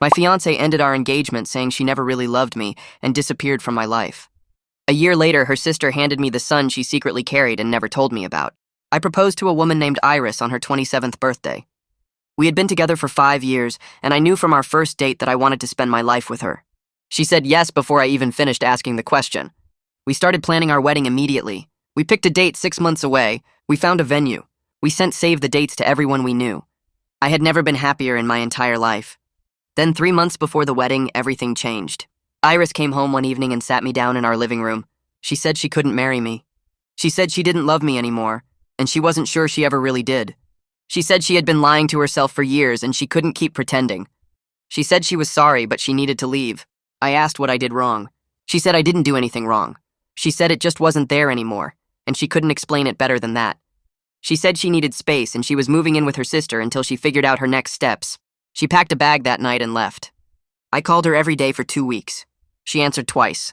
My fiancée ended our engagement saying she never really loved me and disappeared from my life. A year later, her sister handed me the son she secretly carried and never told me about. I proposed to a woman named Iris on her 27th birthday. We had been together for 5 years, and I knew from our first date that I wanted to spend my life with her. She said yes before I even finished asking the question. We started planning our wedding immediately. We picked a date 6 months away. We found a venue. We sent save the dates to everyone we knew. I had never been happier in my entire life. Then 3 months before the wedding, everything changed. Iris came home one evening and sat me down in our living room. She said she couldn't marry me. She said she didn't love me anymore, and she wasn't sure she ever really did. She said she had been lying to herself for years and she couldn't keep pretending. She said she was sorry, but she needed to leave. I asked what I did wrong. She said I didn't do anything wrong. She said it just wasn't there anymore, and she couldn't explain it better than that. She said she needed space and she was moving in with her sister until she figured out her next steps. She packed a bag that night and left. I called her every day for 2 weeks. She answered twice.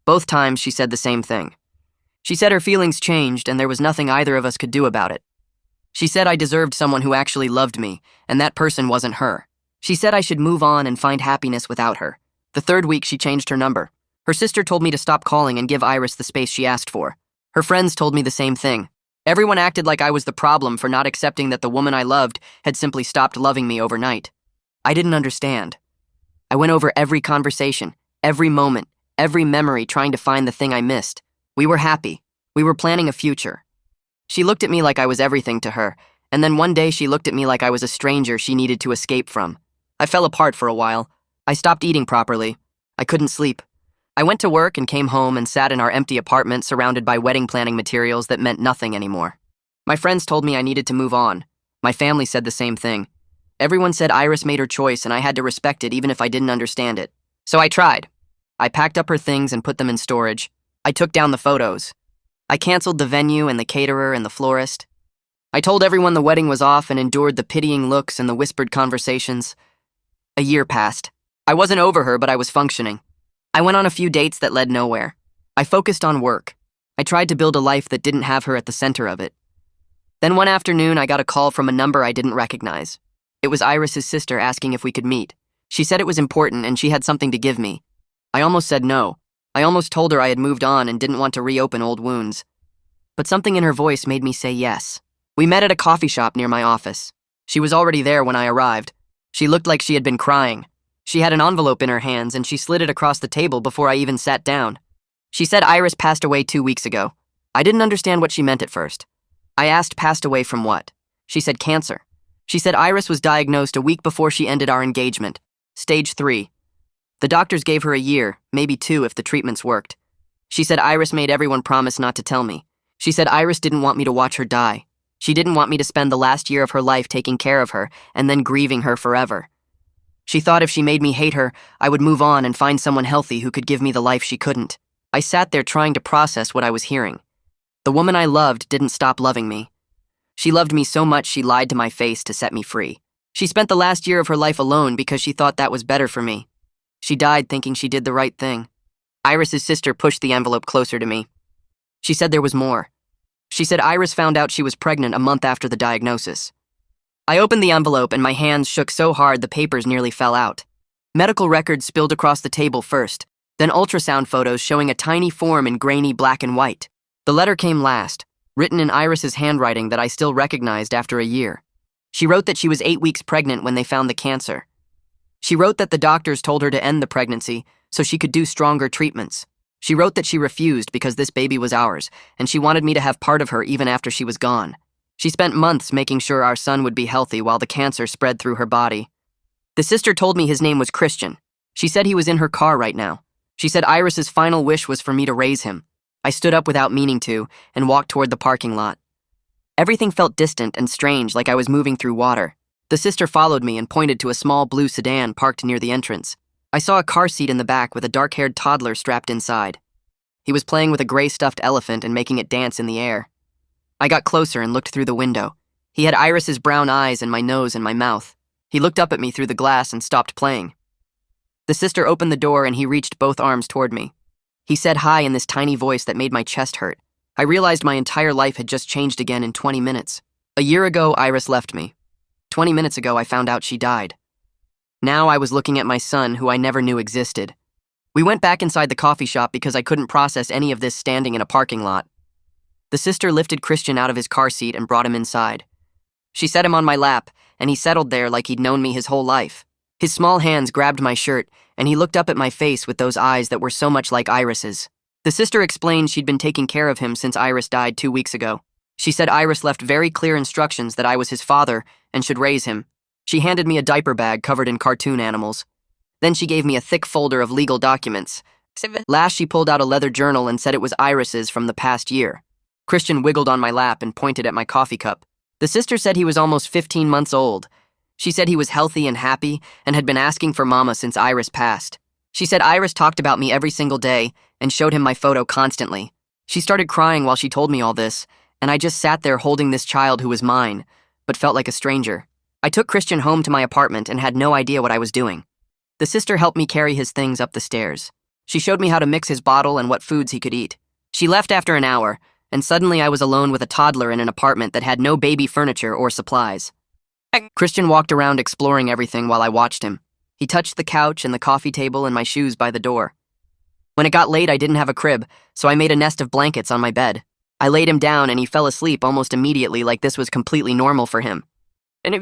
Both times she said the same thing. She said her feelings changed and there was nothing either of us could do about it. She said I deserved someone who actually loved me, and that person wasn't her. She said I should move on and find happiness without her. The 3rd week she changed her number. Her sister told me to stop calling and give Iris the space she asked for. Her friends told me the same thing. Everyone acted like I was the problem for not accepting that the woman I loved had simply stopped loving me overnight. I didn't understand. I went over every conversation, every moment, every memory trying to find the thing I missed. We were happy. We were planning a future. She looked at me like I was everything to her, and then one day she looked at me like I was a stranger she needed to escape from. I fell apart for a while. I stopped eating properly. I couldn't sleep. I went to work and came home and sat in our empty apartment surrounded by wedding planning materials that meant nothing anymore. My friends told me I needed to move on. My family said the same thing. Everyone said Iris made her choice and I had to respect it even if I didn't understand it. So I tried. I packed up her things and put them in storage. I took down the photos. I canceled the venue and the caterer and the florist. I told everyone the wedding was off and endured the pitying looks and the whispered conversations. A year passed. I wasn't over her, but I was functioning. I went on a few dates that led nowhere. I focused on work. I tried to build a life that didn't have her at the center of it. Then one afternoon, I got a call from a number I didn't recognize. It was Iris's sister asking if we could meet. She said it was important and she had something to give me. I almost said no. I almost told her I had moved on and didn't want to reopen old wounds. But something in her voice made me say yes. We met at a coffee shop near my office. She was already there when I arrived. She looked like she had been crying. She had an envelope in her hands and she slid it across the table before I even sat down. She said Iris passed away 2 weeks ago. I didn't understand what she meant at first. I asked passed away from what? She said cancer. She said Iris was diagnosed a week before she ended our engagement. Stage 3. The doctors gave her a year, maybe 2 if the treatments worked. She said Iris made everyone promise not to tell me. She said Iris didn't want me to watch her die. She didn't want me to spend the last year of her life taking care of her and then grieving her forever. She thought if she made me hate her, I would move on and find someone healthy who could give me the life she couldn't. I sat there trying to process what I was hearing. The woman I loved didn't stop loving me. She loved me so much she lied to my face to set me free. She spent the last year of her life alone because she thought that was better for me. She died thinking she did the right thing. Iris's sister pushed the envelope closer to me. She said there was more. She said Iris found out she was pregnant a month after the diagnosis. I opened the envelope and my hands shook so hard the papers nearly fell out. Medical records spilled across the table first, then ultrasound photos showing a tiny form in grainy black and white. The letter came last, written in Iris's handwriting that I still recognized after a year. She wrote that she was 8 weeks pregnant when they found the cancer. She wrote that the doctors told her to end the pregnancy so she could do stronger treatments. She wrote that she refused because this baby was ours, and she wanted me to have part of her even after she was gone. She spent months making sure our son would be healthy while the cancer spread through her body. The sister told me his name was Christian. She said he was in her car right now. She said Iris's final wish was for me to raise him. I stood up without meaning to and walked toward the parking lot. Everything felt distant and strange, like I was moving through water. The sister followed me and pointed to a small blue sedan parked near the entrance. I saw a car seat in the back with a dark-haired toddler strapped inside. He was playing with a gray stuffed elephant and making it dance in the air. I got closer and looked through the window. He had Iris's brown eyes and my nose and my mouth. He looked up at me through the glass and stopped playing. The sister opened the door and he reached both arms toward me. He said hi in this tiny voice that made my chest hurt. I realized my entire life had just changed again in 20 minutes. A year ago, Iris left me. 20 minutes ago, I found out she died. Now I was looking at my son, who I never knew existed. We went back inside the coffee shop because I couldn't process any of this standing in a parking lot. The sister lifted Christian out of his car seat and brought him inside. She set him on my lap, and he settled there like he'd known me his whole life. His small hands grabbed my shirt, and he looked up at my face with those eyes that were so much like Iris's. The sister explained she'd been taking care of him since Iris died 2 weeks ago. She said Iris left very clear instructions that I was his father and should raise him. She handed me a diaper bag covered in cartoon animals. Then she gave me a thick folder of legal documents. Last, she pulled out a leather journal and said it was Iris's from the past year. Christian wiggled on my lap and pointed at my coffee cup. The sister said he was almost 15 months old. She said he was healthy and happy and had been asking for Mama since Iris passed. She said Iris talked about me every single day and showed him my photo constantly. She started crying while she told me all this, and I just sat there holding this child who was mine, but felt like a stranger. I took Christian home to my apartment and had no idea what I was doing. The sister helped me carry his things up the stairs. She showed me how to mix his bottle and what foods he could eat. She left after an hour, and suddenly I was alone with a toddler in an apartment that had no baby furniture or supplies. Christian walked around exploring everything while I watched him. He touched the couch and the coffee table and my shoes by the door. When it got late, I didn't have a crib, so I made a nest of blankets on my bed. I laid him down and he fell asleep almost immediately, like this was completely normal for him.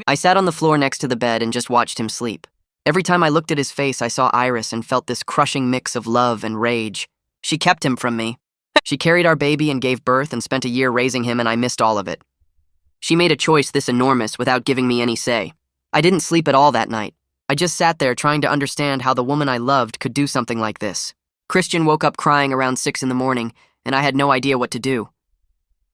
I sat on the floor next to the bed and just watched him sleep. Every time I looked at his face, I saw Iris and felt this crushing mix of love and rage. She kept him from me. She carried our baby and gave birth and spent a year raising him, and I missed all of it. She made a choice this enormous without giving me any say. I didn't sleep at all that night. I just sat there trying to understand how the woman I loved could do something like this. Christian woke up crying around 6 in the morning, and I had no idea what to do.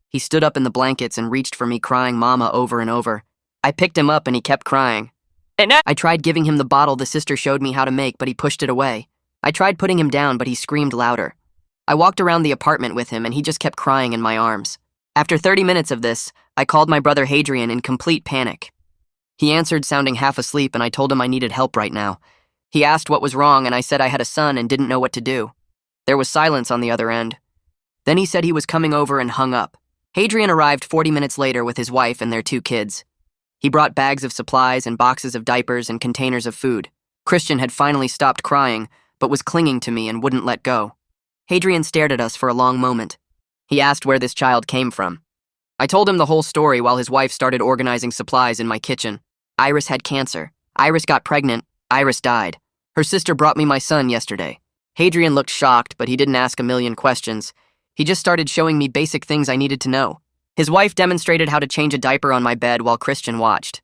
He stood up in the blankets and reached for me, crying Mama over and over. I picked him up and he kept crying. I tried giving him the bottle the sister showed me how to make, but he pushed it away. I tried putting him down, but he screamed louder. I walked around the apartment with him and he just kept crying in my arms. After 30 minutes of this, I called my brother Hadrian in complete panic. He answered sounding half asleep, and I told him I needed help right now. He asked what was wrong, and I said I had a son and didn't know what to do. There was silence on the other end. Then he said he was coming over and hung up. Hadrian arrived 40 minutes later with his wife and their 2 kids. He brought bags of supplies and boxes of diapers and containers of food. Christian had finally stopped crying, but was clinging to me and wouldn't let go. Hadrian stared at us for a long moment. He asked where this child came from. I told him the whole story while his wife started organizing supplies in my kitchen. Iris had cancer. Iris got pregnant. Iris died. Her sister brought me my son yesterday. Hadrian looked shocked, but he didn't ask a million questions. He just started showing me basic things I needed to know. His wife demonstrated how to change a diaper on my bed while Christian watched.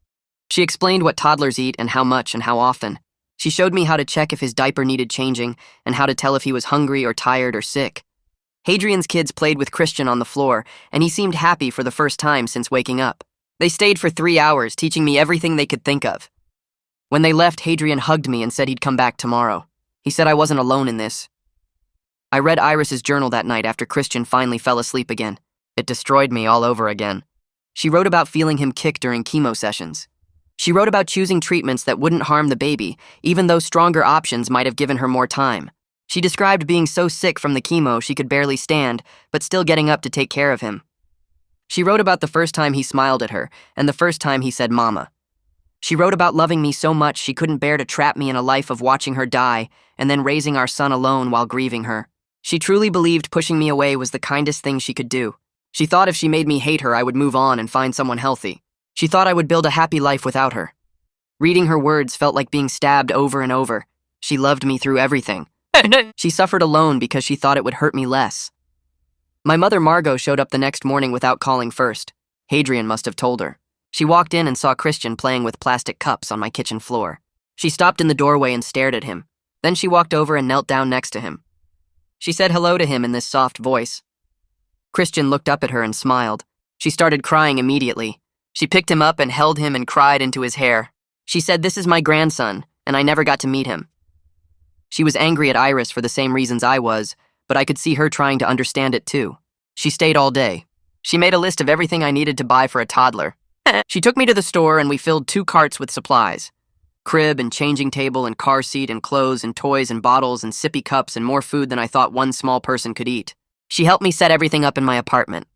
She explained what toddlers eat and how much and how often. She showed me how to check if his diaper needed changing and how to tell if he was hungry or tired or sick. Hadrian's kids played with Christian on the floor, and he seemed happy for the first time since waking up. They stayed for 3 hours, teaching me everything they could think of. When they left, Hadrian hugged me and said he'd come back tomorrow. He said I wasn't alone in this. I read Iris's journal that night after Christian finally fell asleep again. It destroyed me all over again. She wrote about feeling him kick during chemo sessions. She wrote about choosing treatments that wouldn't harm the baby, even though stronger options might have given her more time. She described being so sick from the chemo she could barely stand, but still getting up to take care of him. She wrote about the first time he smiled at her, and the first time he said Mama. She wrote about loving me so much she couldn't bear to trap me in a life of watching her die and then raising our son alone while grieving her. She truly believed pushing me away was the kindest thing she could do. She thought if she made me hate her, I would move on and find someone healthy. She thought I would build a happy life without her. Reading her words felt like being stabbed over and over. She loved me through everything. She suffered alone because she thought it would hurt me less. My mother Margot showed up the next morning without calling first. Hadrian must have told her. She walked in and saw Christian playing with plastic cups on my kitchen floor. She stopped in the doorway and stared at him. Then she walked over and knelt down next to him. She said hello to him in this soft voice. Christian looked up at her and smiled. She started crying immediately. She picked him up and held him and cried into his hair. She said, "This is my grandson, and I never got to meet him." She was angry at Iris for the same reasons I was, but I could see her trying to understand it too. She stayed all day. She made a list of everything I needed to buy for a toddler. She took me to the store and we filled 2 carts with supplies. Crib and changing table and car seat and clothes and toys and bottles and sippy cups and more food than I thought one small person could eat. She helped me set everything up in my apartment.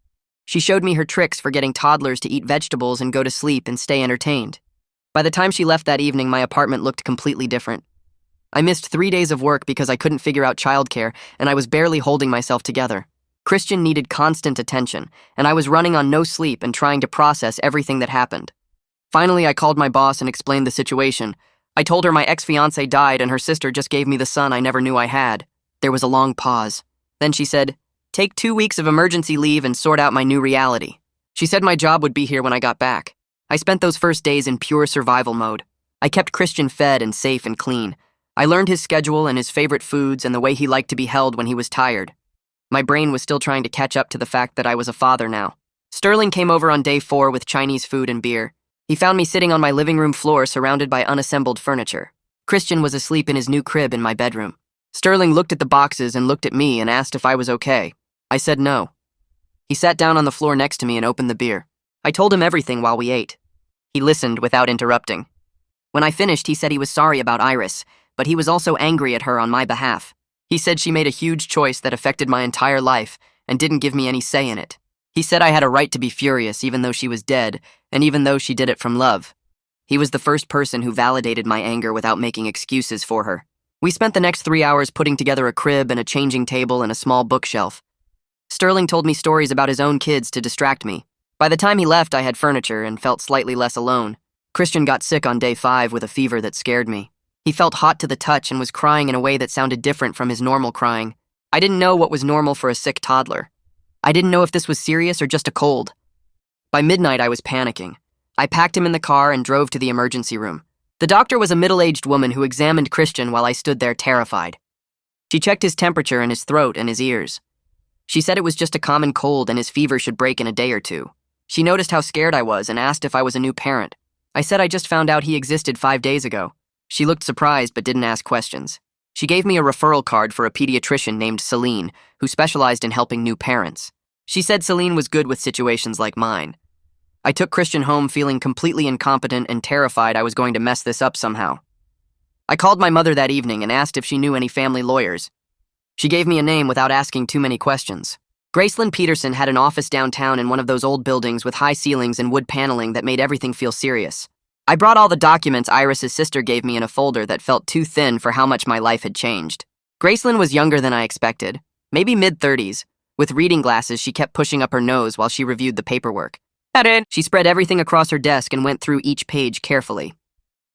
She showed me her tricks for getting toddlers to eat vegetables and go to sleep and stay entertained. By the time she left that evening, my apartment looked completely different. I missed 3 days of work because I couldn't figure out childcare, and I was barely holding myself together. Christian needed constant attention, and I was running on no sleep and trying to process everything that happened. Finally, I called my boss and explained the situation. I told her my ex-fiancée died and her sister just gave me the son I never knew I had. There was a long pause. Then she said, "Take 2 weeks of emergency leave and sort out my new reality." She said my job would be here when I got back. I spent those first days in pure survival mode. I kept Christian fed and safe and clean. I learned his schedule and his favorite foods and the way he liked to be held when he was tired. My brain was still trying to catch up to the fact that I was a father now. Sterling came over on day 4 with Chinese food and beer. He found me sitting on my living room floor surrounded by unassembled furniture. Christian was asleep in his new crib in my bedroom. Sterling looked at the boxes and looked at me and asked if I was okay. I said no. He sat down on the floor next to me and opened the beer. I told him everything while we ate. He listened without interrupting. When I finished, he said he was sorry about Iris, but he was also angry at her on my behalf. He said she made a huge choice that affected my entire life and didn't give me any say in it. He said I had a right to be furious even though she was dead, and even though she did it from love. He was the first person who validated my anger without making excuses for her. We spent the next 3 hours putting together a crib and a changing table and a small bookshelf. Sterling told me stories about his own kids to distract me. By the time he left, I had furniture and felt slightly less alone. Christian got sick on day 5 with a fever that scared me. He felt hot to the touch and was crying in a way that sounded different from his normal crying. I didn't know what was normal for a sick toddler. I didn't know if this was serious or just a cold. By midnight, I was panicking. I packed him in the car and drove to the emergency room. The doctor was a middle-aged woman who examined Christian while I stood there terrified. She checked his temperature and his throat and his ears. She said it was just a common cold and his fever should break in a day or 2. She noticed how scared I was and asked if I was a new parent. I said I just found out he existed 5 days ago. She looked surprised but didn't ask questions. She gave me a referral card for a pediatrician named Celine, who specialized in helping new parents. She said Celine was good with situations like mine. I took Christian home feeling completely incompetent and terrified I was going to mess this up somehow. I called my mother that evening and asked if she knew any family lawyers. She gave me a name without asking too many questions. Gracelyn Peterson had an office downtown in one of those old buildings with high ceilings and wood paneling that made everything feel serious. I brought all the documents Iris's sister gave me in a folder that felt too thin for how much my life had changed. Gracelyn was younger than I expected, maybe mid-30s. With reading glasses, she kept pushing up her nose while she reviewed the paperwork. She spread everything across her desk and went through each page carefully.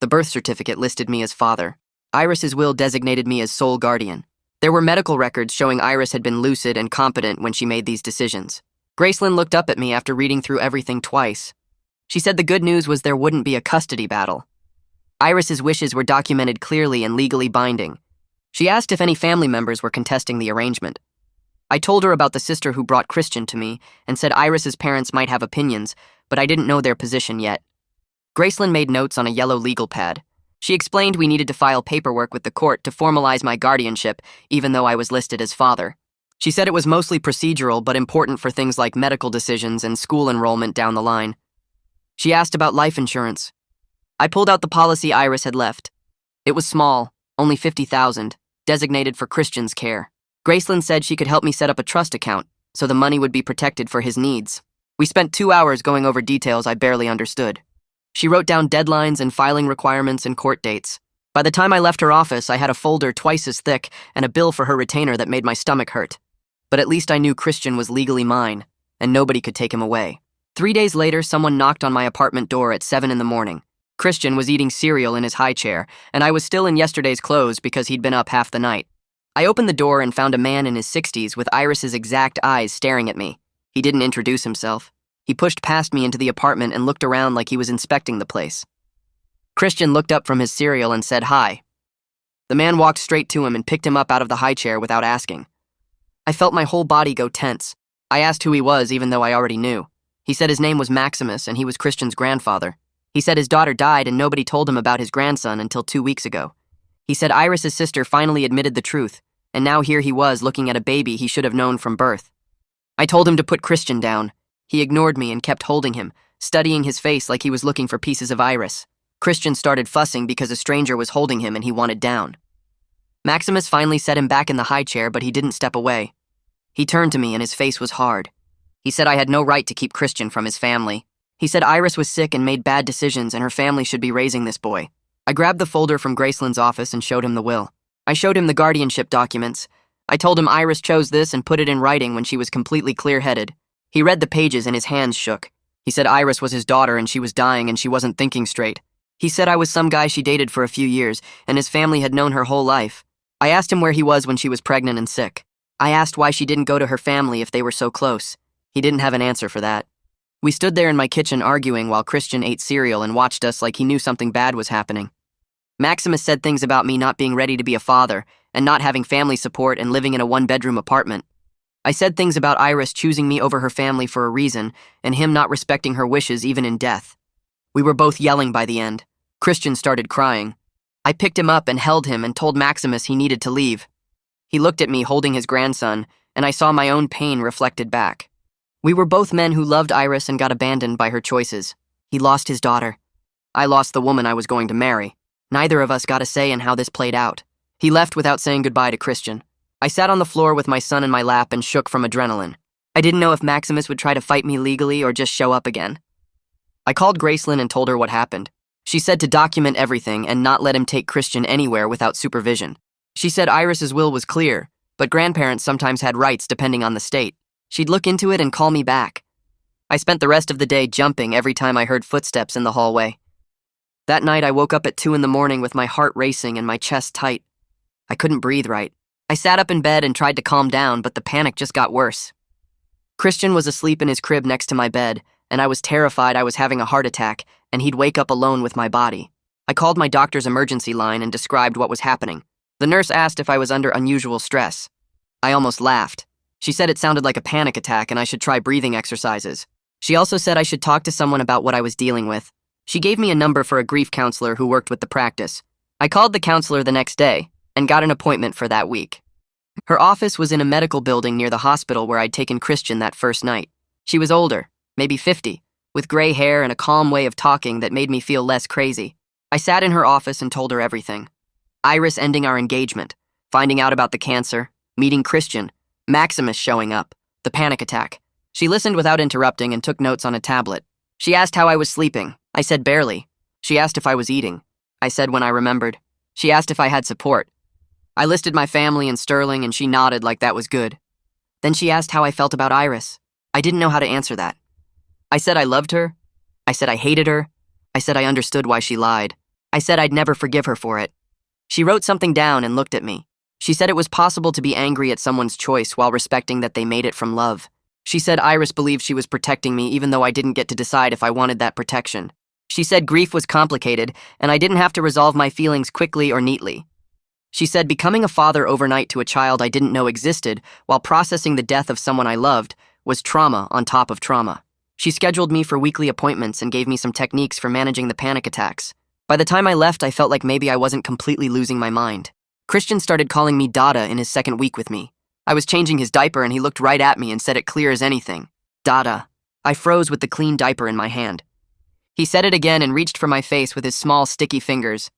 The birth certificate listed me as father. Iris's will designated me as sole guardian. There were medical records showing Iris had been lucid and competent when she made these decisions. Gracelyn looked up at me after reading through everything twice. She said the good news was there wouldn't be a custody battle. Iris's wishes were documented clearly and legally binding. She asked if any family members were contesting the arrangement. I told her about the sister who brought Christian to me and said Iris's parents might have opinions, but I didn't know their position yet. Gracelyn made notes on a yellow legal pad. She explained we needed to file paperwork with the court to formalize my guardianship, even though I was listed as father. She said it was mostly procedural but important for things like medical decisions and school enrollment down the line. She asked about life insurance. I pulled out the policy Iris had left. It was small, only $50,000, designated for Christian's care. Gracelyn said she could help me set up a trust account, so the money would be protected for his needs. We spent 2 hours going over details I barely understood. She wrote down deadlines and filing requirements and court dates. By the time I left her office, I had a folder twice as thick and a bill for her retainer that made my stomach hurt. But at least I knew Christian was legally mine, and nobody could take him away. 3 days later, someone knocked on my apartment door at 7 in the morning. Christian was eating cereal in his high chair, and I was still in yesterday's clothes because he'd been up half the night. I opened the door and found a man in his 60s with Iris's exact eyes staring at me. He didn't introduce himself. He pushed past me into the apartment and looked around like he was inspecting the place. Christian looked up from his cereal and said hi. The man walked straight to him and picked him up out of the high chair without asking. I felt my whole body go tense. I asked who he was even though I already knew. He said his name was Maximus and he was Christian's grandfather. He said his daughter died and nobody told him about his grandson until 2 weeks ago. He said Iris's sister finally admitted the truth, and now here he was looking at a baby he should have known from birth. I told him to put Christian down. He ignored me and kept holding him, studying his face like he was looking for pieces of Iris. Christian started fussing because a stranger was holding him and he wanted down. Maximus finally set him back in the high chair, but he didn't step away. He turned to me and his face was hard. He said I had no right to keep Christian from his family. He said Iris was sick and made bad decisions and her family should be raising this boy. I grabbed the folder from Graceland's office and showed him the will. I showed him the guardianship documents. I told him Iris chose this and put it in writing when she was completely clear-headed. He read the pages and his hands shook. He said Iris was his daughter and she was dying and she wasn't thinking straight. He said I was some guy she dated for a few years and his family had known her whole life. I asked him where he was when she was pregnant and sick. I asked why she didn't go to her family if they were so close. He didn't have an answer for that. We stood there in my kitchen arguing while Christian ate cereal and watched us like he knew something bad was happening. Maximus said things about me not being ready to be a father and not having family support and living in a one-bedroom apartment. I said things about Iris choosing me over her family for a reason and him not respecting her wishes even in death. We were both yelling by the end. Christian started crying. I picked him up and held him and told Maximus he needed to leave. He looked at me holding his grandson, and I saw my own pain reflected back. We were both men who loved Iris and got abandoned by her choices. He lost his daughter. I lost the woman I was going to marry. Neither of us got a say in how this played out. He left without saying goodbye to Christian. I sat on the floor with my son in my lap and shook from adrenaline. I didn't know if Maximus would try to fight me legally or just show up again. I called Graceland and told her what happened. She said to document everything and not let him take Christian anywhere without supervision. She said Iris's will was clear, but grandparents sometimes had rights depending on the state. She'd look into it and call me back. I spent the rest of the day jumping every time I heard footsteps in the hallway. That night I woke up at 2 a.m. with my heart racing and my chest tight. I couldn't breathe right. I sat up in bed and tried to calm down, but the panic just got worse. Christian was asleep in his crib next to my bed, and I was terrified I was having a heart attack and he'd wake up alone with my body. I called my doctor's emergency line and described what was happening. The nurse asked if I was under unusual stress. I almost laughed. She said it sounded like a panic attack and I should try breathing exercises. She also said I should talk to someone about what I was dealing with. She gave me a number for a grief counselor who worked with the practice. I called the counselor the next day and got an appointment for that week. Her office was in a medical building near the hospital where I'd taken Christian that first night. She was older, maybe 50, with gray hair and a calm way of talking that made me feel less crazy. I sat in her office and told her everything. Iris ending our engagement, finding out about the cancer, meeting Christian, Maximus showing up, the panic attack. She listened without interrupting and took notes on a tablet. She asked how I was sleeping. I said barely. She asked if I was eating. I said when I remembered. She asked if I had support. I listed my family and Sterling and she nodded like that was good. Then she asked how I felt about Iris. I didn't know how to answer that. I said I loved her. I said I hated her. I said I understood why she lied. I said I'd never forgive her for it. She wrote something down and looked at me. She said it was possible to be angry at someone's choice while respecting that they made it from love. She said Iris believed she was protecting me even though I didn't get to decide if I wanted that protection. She said grief was complicated and I didn't have to resolve my feelings quickly or neatly. She said becoming a father overnight to a child I didn't know existed while processing the death of someone I loved was trauma on top of trauma. She scheduled me for weekly appointments and gave me some techniques for managing the panic attacks. By the time I left, I felt like maybe I wasn't completely losing my mind. Christian started calling me Dada in his second week with me. I was changing his diaper and he looked right at me and said it clear as anything. Dada. I froze with the clean diaper in my hand. He said it again and reached for my face with his small, sticky fingers.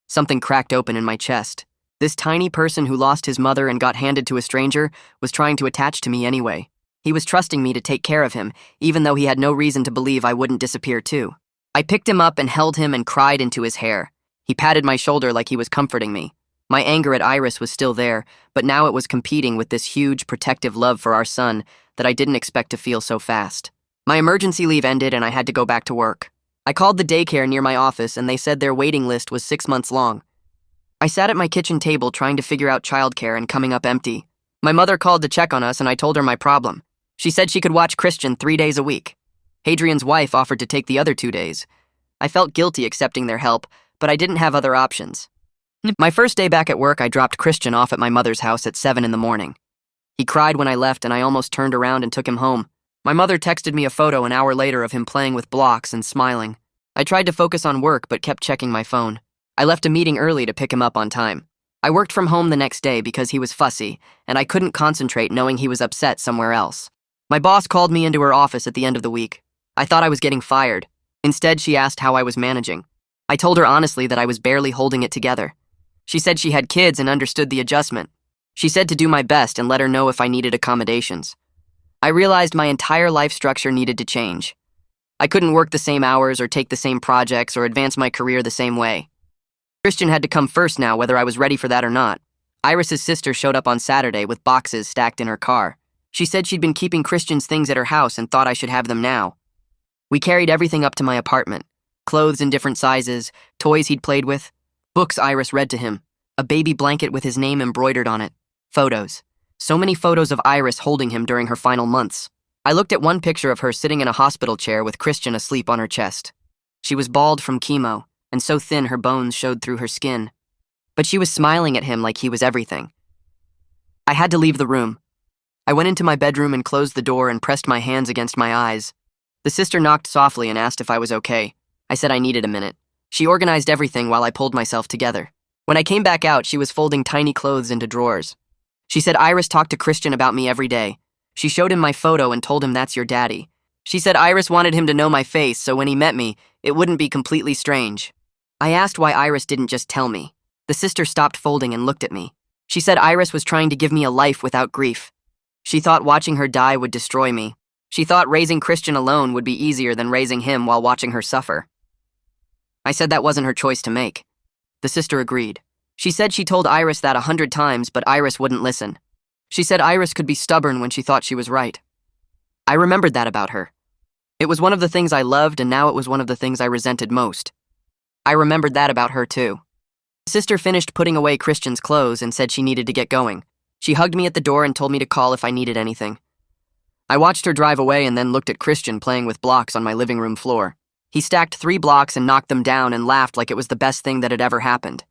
Something cracked open in my chest. This tiny person who lost his mother and got handed to a stranger was trying to attach to me anyway. He was trusting me to take care of him, even though he had no reason to believe I wouldn't disappear too. I picked him up and held him and cried into his hair. He patted my shoulder like he was comforting me. My anger at Iris was still there, but now it was competing with this huge, protective love for our son that I didn't expect to feel so fast. My emergency leave ended and I had to go back to work. I called the daycare near my office and they said their waiting list was 6 months long. I sat at my kitchen table trying to figure out childcare and coming up empty. My mother called to check on us and I told her my problem. She said she could watch Christian 3 days a week. Hadrian's wife offered to take the other 2 days. I felt guilty accepting their help, but I didn't have other options. My first day back at work, I dropped Christian off at my mother's house at 7 a.m. He cried when I left and I almost turned around and took him home. My mother texted me a photo an hour later of him playing with blocks and smiling. I tried to focus on work but kept checking my phone. I left a meeting early to pick him up on time. I worked from home the next day because he was fussy, and I couldn't concentrate knowing he was upset somewhere else. My boss called me into her office at the end of the week. I thought I was getting fired. Instead, she asked how I was managing. I told her honestly that I was barely holding it together. She said she had kids and understood the adjustment. She said to do my best and let her know if I needed accommodations. I realized my entire life structure needed to change. I couldn't work the same hours or take the same projects or advance my career the same way. Christian had to come first now, whether I was ready for that or not. Iris's sister showed up on Saturday with boxes stacked in her car. She said she'd been keeping Christian's things at her house and thought I should have them now. We carried everything up to my apartment. Clothes in different sizes, toys he'd played with, books Iris read to him, a baby blanket with his name embroidered on it, photos. So many photos of Iris holding him during her final months. I looked at one picture of her sitting in a hospital chair with Christian asleep on her chest. She was bald from chemo, and so thin her bones showed through her skin. But she was smiling at him like he was everything. I had to leave the room. I went into my bedroom and closed the door and pressed my hands against my eyes. The sister knocked softly and asked if I was okay. I said I needed a minute. She organized everything while I pulled myself together. When I came back out, she was folding tiny clothes into drawers. She said Iris talked to Christian about me every day. She showed him my photo and told him that's your daddy. She said Iris wanted him to know my face, so when he met me, it wouldn't be completely strange. I asked why Iris didn't just tell me. The sister stopped folding and looked at me. She said Iris was trying to give me a life without grief. She thought watching her die would destroy me. She thought raising Christian alone would be easier than raising him while watching her suffer. I said that wasn't her choice to make. The sister agreed. She said she told Iris that 100 times, but Iris wouldn't listen. She said Iris could be stubborn when she thought she was right. I remembered that about her. It was one of the things I loved, and now it was one of the things I resented most. I remembered that about her too. The sister finished putting away Christian's clothes and said she needed to get going. She hugged me at the door and told me to call if I needed anything. I watched her drive away and then looked at Christian playing with blocks on my living room floor. He stacked 3 blocks and knocked them down and laughed like it was the best thing that had ever happened.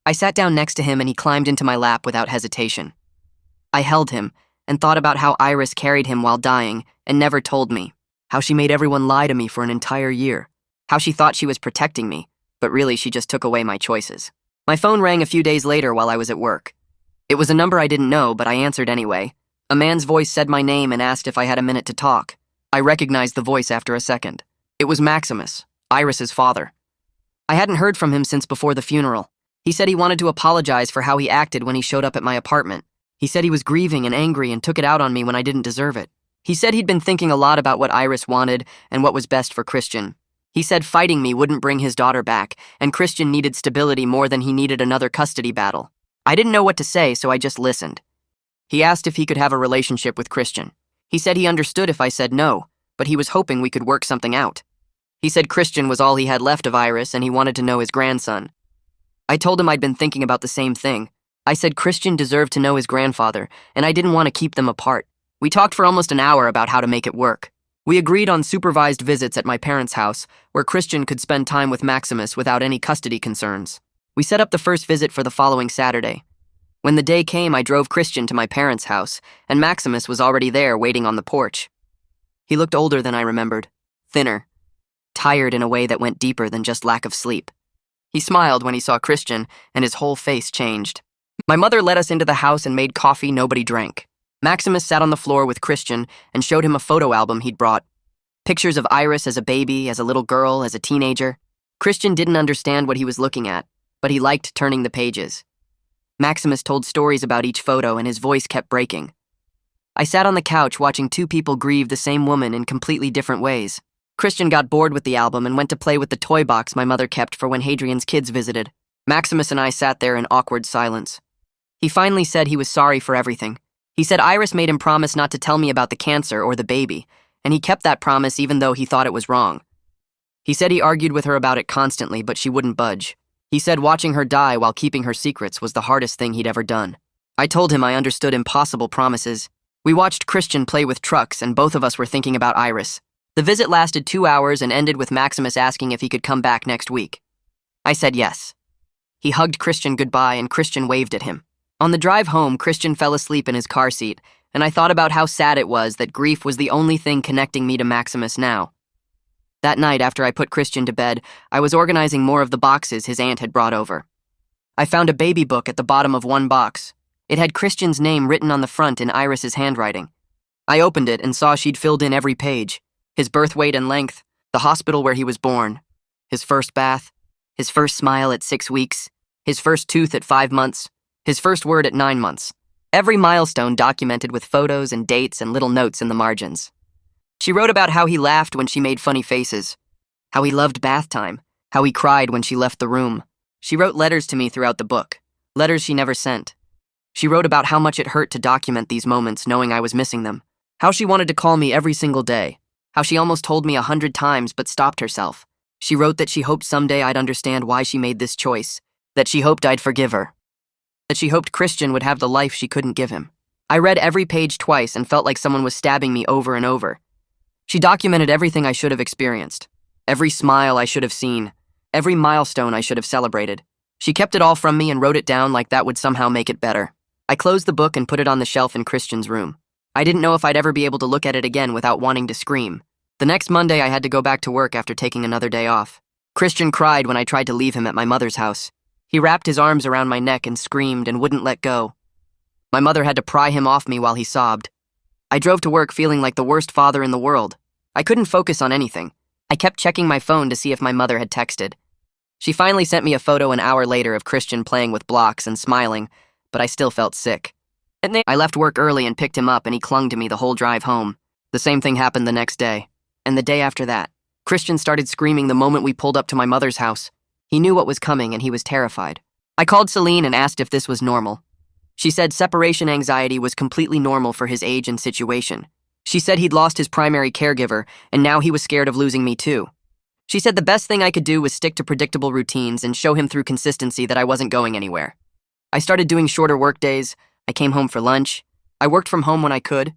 I sat down next to him and he climbed into my lap without hesitation. I held him and thought about how Iris carried him while dying and never told me, how she made everyone lie to me for an entire year, how she thought she was protecting me, but really she just took away my choices. My phone rang a few days later while I was at work. It was a number I didn't know, but I answered anyway. A man's voice said my name and asked if I had a minute to talk. I recognized the voice after a second. It was Maximus, Iris's father. I hadn't heard from him since before the funeral. He said he wanted to apologize for how he acted when he showed up at my apartment. He said he was grieving and angry and took it out on me when I didn't deserve it. He said he'd been thinking a lot about what Iris wanted and what was best for Christian. He said fighting me wouldn't bring his daughter back, and Christian needed stability more than he needed another custody battle. I didn't know what to say, so I just listened. He asked if he could have a relationship with Christian. He said he understood if I said no, but he was hoping we could work something out. He said Christian was all he had left of Iris and he wanted to know his grandson. I told him I'd been thinking about the same thing. I said Christian deserved to know his grandfather, and I didn't want to keep them apart. We talked for almost an hour about how to make it work. We agreed on supervised visits at my parents' house, where Christian could spend time with Maximus without any custody concerns. We set up the first visit for the following Saturday. When the day came, I drove Christian to my parents' house, and Maximus was already there waiting on the porch. He looked older than I remembered, thinner, tired in a way that went deeper than just lack of sleep. He smiled when he saw Christian, and his whole face changed. My mother led us into the house and made coffee nobody drank. Maximus sat on the floor with Christian and showed him a photo album he'd brought. Pictures of Iris as a baby, as a little girl, as a teenager. Christian didn't understand what he was looking at, but he liked turning the pages. Maximus told stories about each photo and his voice kept breaking. I sat on the couch watching 2 people grieve the same woman in completely different ways. Christian got bored with the album and went to play with the toy box my mother kept for when Hadrian's kids visited. Maximus and I sat there in awkward silence. He finally said he was sorry for everything. He said Iris made him promise not to tell me about the cancer or the baby, and he kept that promise even though he thought it was wrong. He said he argued with her about it constantly, but she wouldn't budge. He said watching her die while keeping her secrets was the hardest thing he'd ever done. I told him I understood impossible promises. We watched Christian play with trucks, and both of us were thinking about Iris. The visit lasted 2 hours and ended with Maximus asking if he could come back next week. I said yes. He hugged Christian goodbye, and Christian waved at him. On the drive home, Christian fell asleep in his car seat, and I thought about how sad it was that grief was the only thing connecting me to Maximus now. That night, after I put Christian to bed, I was organizing more of the boxes his aunt had brought over. I found a baby book at the bottom of one box. It had Christian's name written on the front in Iris's handwriting. I opened it and saw she'd filled in every page: his birth weight and length, the hospital where he was born, his first bath, his first smile at 6 weeks, his first tooth at 5 months, his first word at 9 months. Every milestone documented with photos and dates and little notes in the margins. She wrote about how he laughed when she made funny faces, how he loved bath time, how he cried when she left the room. She wrote letters to me throughout the book, letters she never sent. She wrote about how much it hurt to document these moments knowing I was missing them, how she wanted to call me every single day, how she almost told me 100 times but stopped herself. She wrote that she hoped someday I'd understand why she made this choice, that she hoped I'd forgive her, that she hoped Christian would have the life she couldn't give him. I read every page twice and felt like someone was stabbing me over and over. She documented everything I should have experienced, every smile I should have seen, every milestone I should have celebrated. She kept it all from me and wrote it down like that would somehow make it better. I closed the book and put it on the shelf in Christian's room. I didn't know if I'd ever be able to look at it again without wanting to scream. The next Monday, I had to go back to work after taking another day off. Christian cried when I tried to leave him at my mother's house. He wrapped his arms around my neck and screamed and wouldn't let go. My mother had to pry him off me while he sobbed. I drove to work feeling like the worst father in the world. I couldn't focus on anything. I kept checking my phone to see if my mother had texted. She finally sent me a photo an hour later of Christian playing with blocks and smiling, but I still felt sick. I left work early and picked him up, and he clung to me the whole drive home. The same thing happened the next day, and the day after that. Christian started screaming the moment we pulled up to my mother's house. He knew what was coming, and he was terrified. I called Celine and asked if this was normal. She said separation anxiety was completely normal for his age and situation. She said he'd lost his primary caregiver, and now he was scared of losing me too. She said the best thing I could do was stick to predictable routines and show him through consistency that I wasn't going anywhere. I started doing shorter work days. I came home for lunch. I worked from home when I could.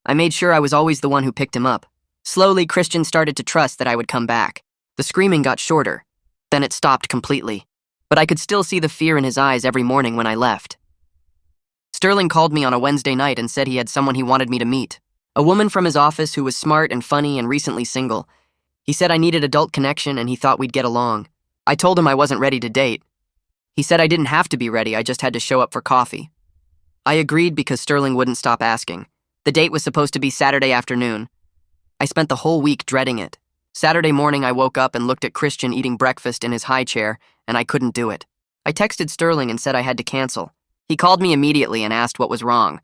I made sure I was always the one who picked him up. Slowly, Christian started to trust that I would come back. The screaming got shorter. Then it stopped completely. But I could still see the fear in his eyes every morning when I left. Sterling called me on a Wednesday night and said he had someone he wanted me to meet. A woman from his office who was smart and funny and recently single. He said I needed adult connection and he thought we'd get along. I told him I wasn't ready to date. He said I didn't have to be ready, I just had to show up for coffee. I agreed because Sterling wouldn't stop asking. The date was supposed to be Saturday afternoon. I spent the whole week dreading it. Saturday morning I woke up and looked at Christian eating breakfast in his high chair, and I couldn't do it. I texted Sterling and said I had to cancel. He called me immediately and asked what was wrong.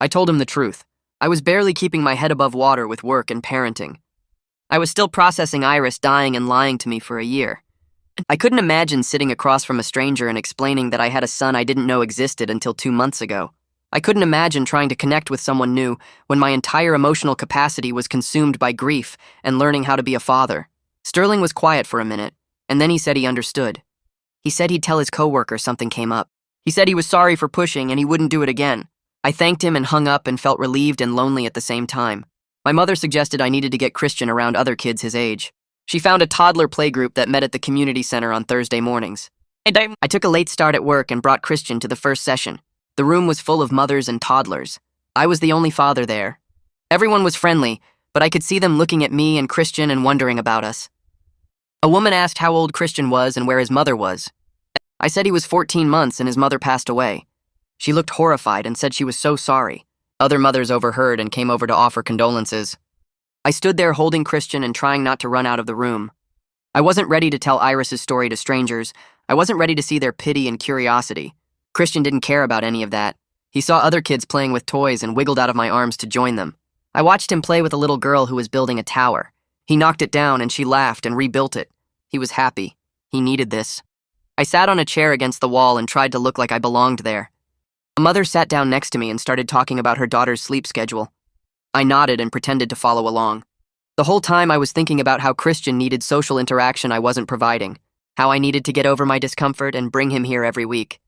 I told him the truth. I was barely keeping my head above water with work and parenting. I was still processing Iris dying and lying to me for a year. I couldn't imagine sitting across from a stranger and explaining that I had a son I didn't know existed until 2 months ago. I couldn't imagine trying to connect with someone new when my entire emotional capacity was consumed by grief and learning how to be a father. Sterling was quiet for a minute, and then he said he understood. He said he'd tell his coworker something came up. He said he was sorry for pushing and he wouldn't do it again. I thanked him and hung up and felt relieved and lonely at the same time. My mother suggested I needed to get Christian around other kids his age. She found a toddler playgroup that met at the community center on Thursday mornings. I took a late start at work and brought Christian to the first session. The room was full of mothers and toddlers. I was the only father there. Everyone was friendly, but I could see them looking at me and Christian and wondering about us. A woman asked how old Christian was and where his mother was. I said he was 14 months and his mother passed away. She looked horrified and said she was so sorry. Other mothers overheard and came over to offer condolences. I stood there holding Christian and trying not to run out of the room. I wasn't ready to tell Iris's story to strangers. I wasn't ready to see their pity and curiosity. Christian didn't care about any of that. He saw other kids playing with toys and wiggled out of my arms to join them. I watched him play with a little girl who was building a tower. He knocked it down and she laughed and rebuilt it. He was happy. He needed this. I sat on a chair against the wall and tried to look like I belonged there. A mother sat down next to me and started talking about her daughter's sleep schedule. I nodded and pretended to follow along. The whole time I was thinking about how Christian needed social interaction I wasn't providing, how I needed to get over my discomfort and bring him here every week,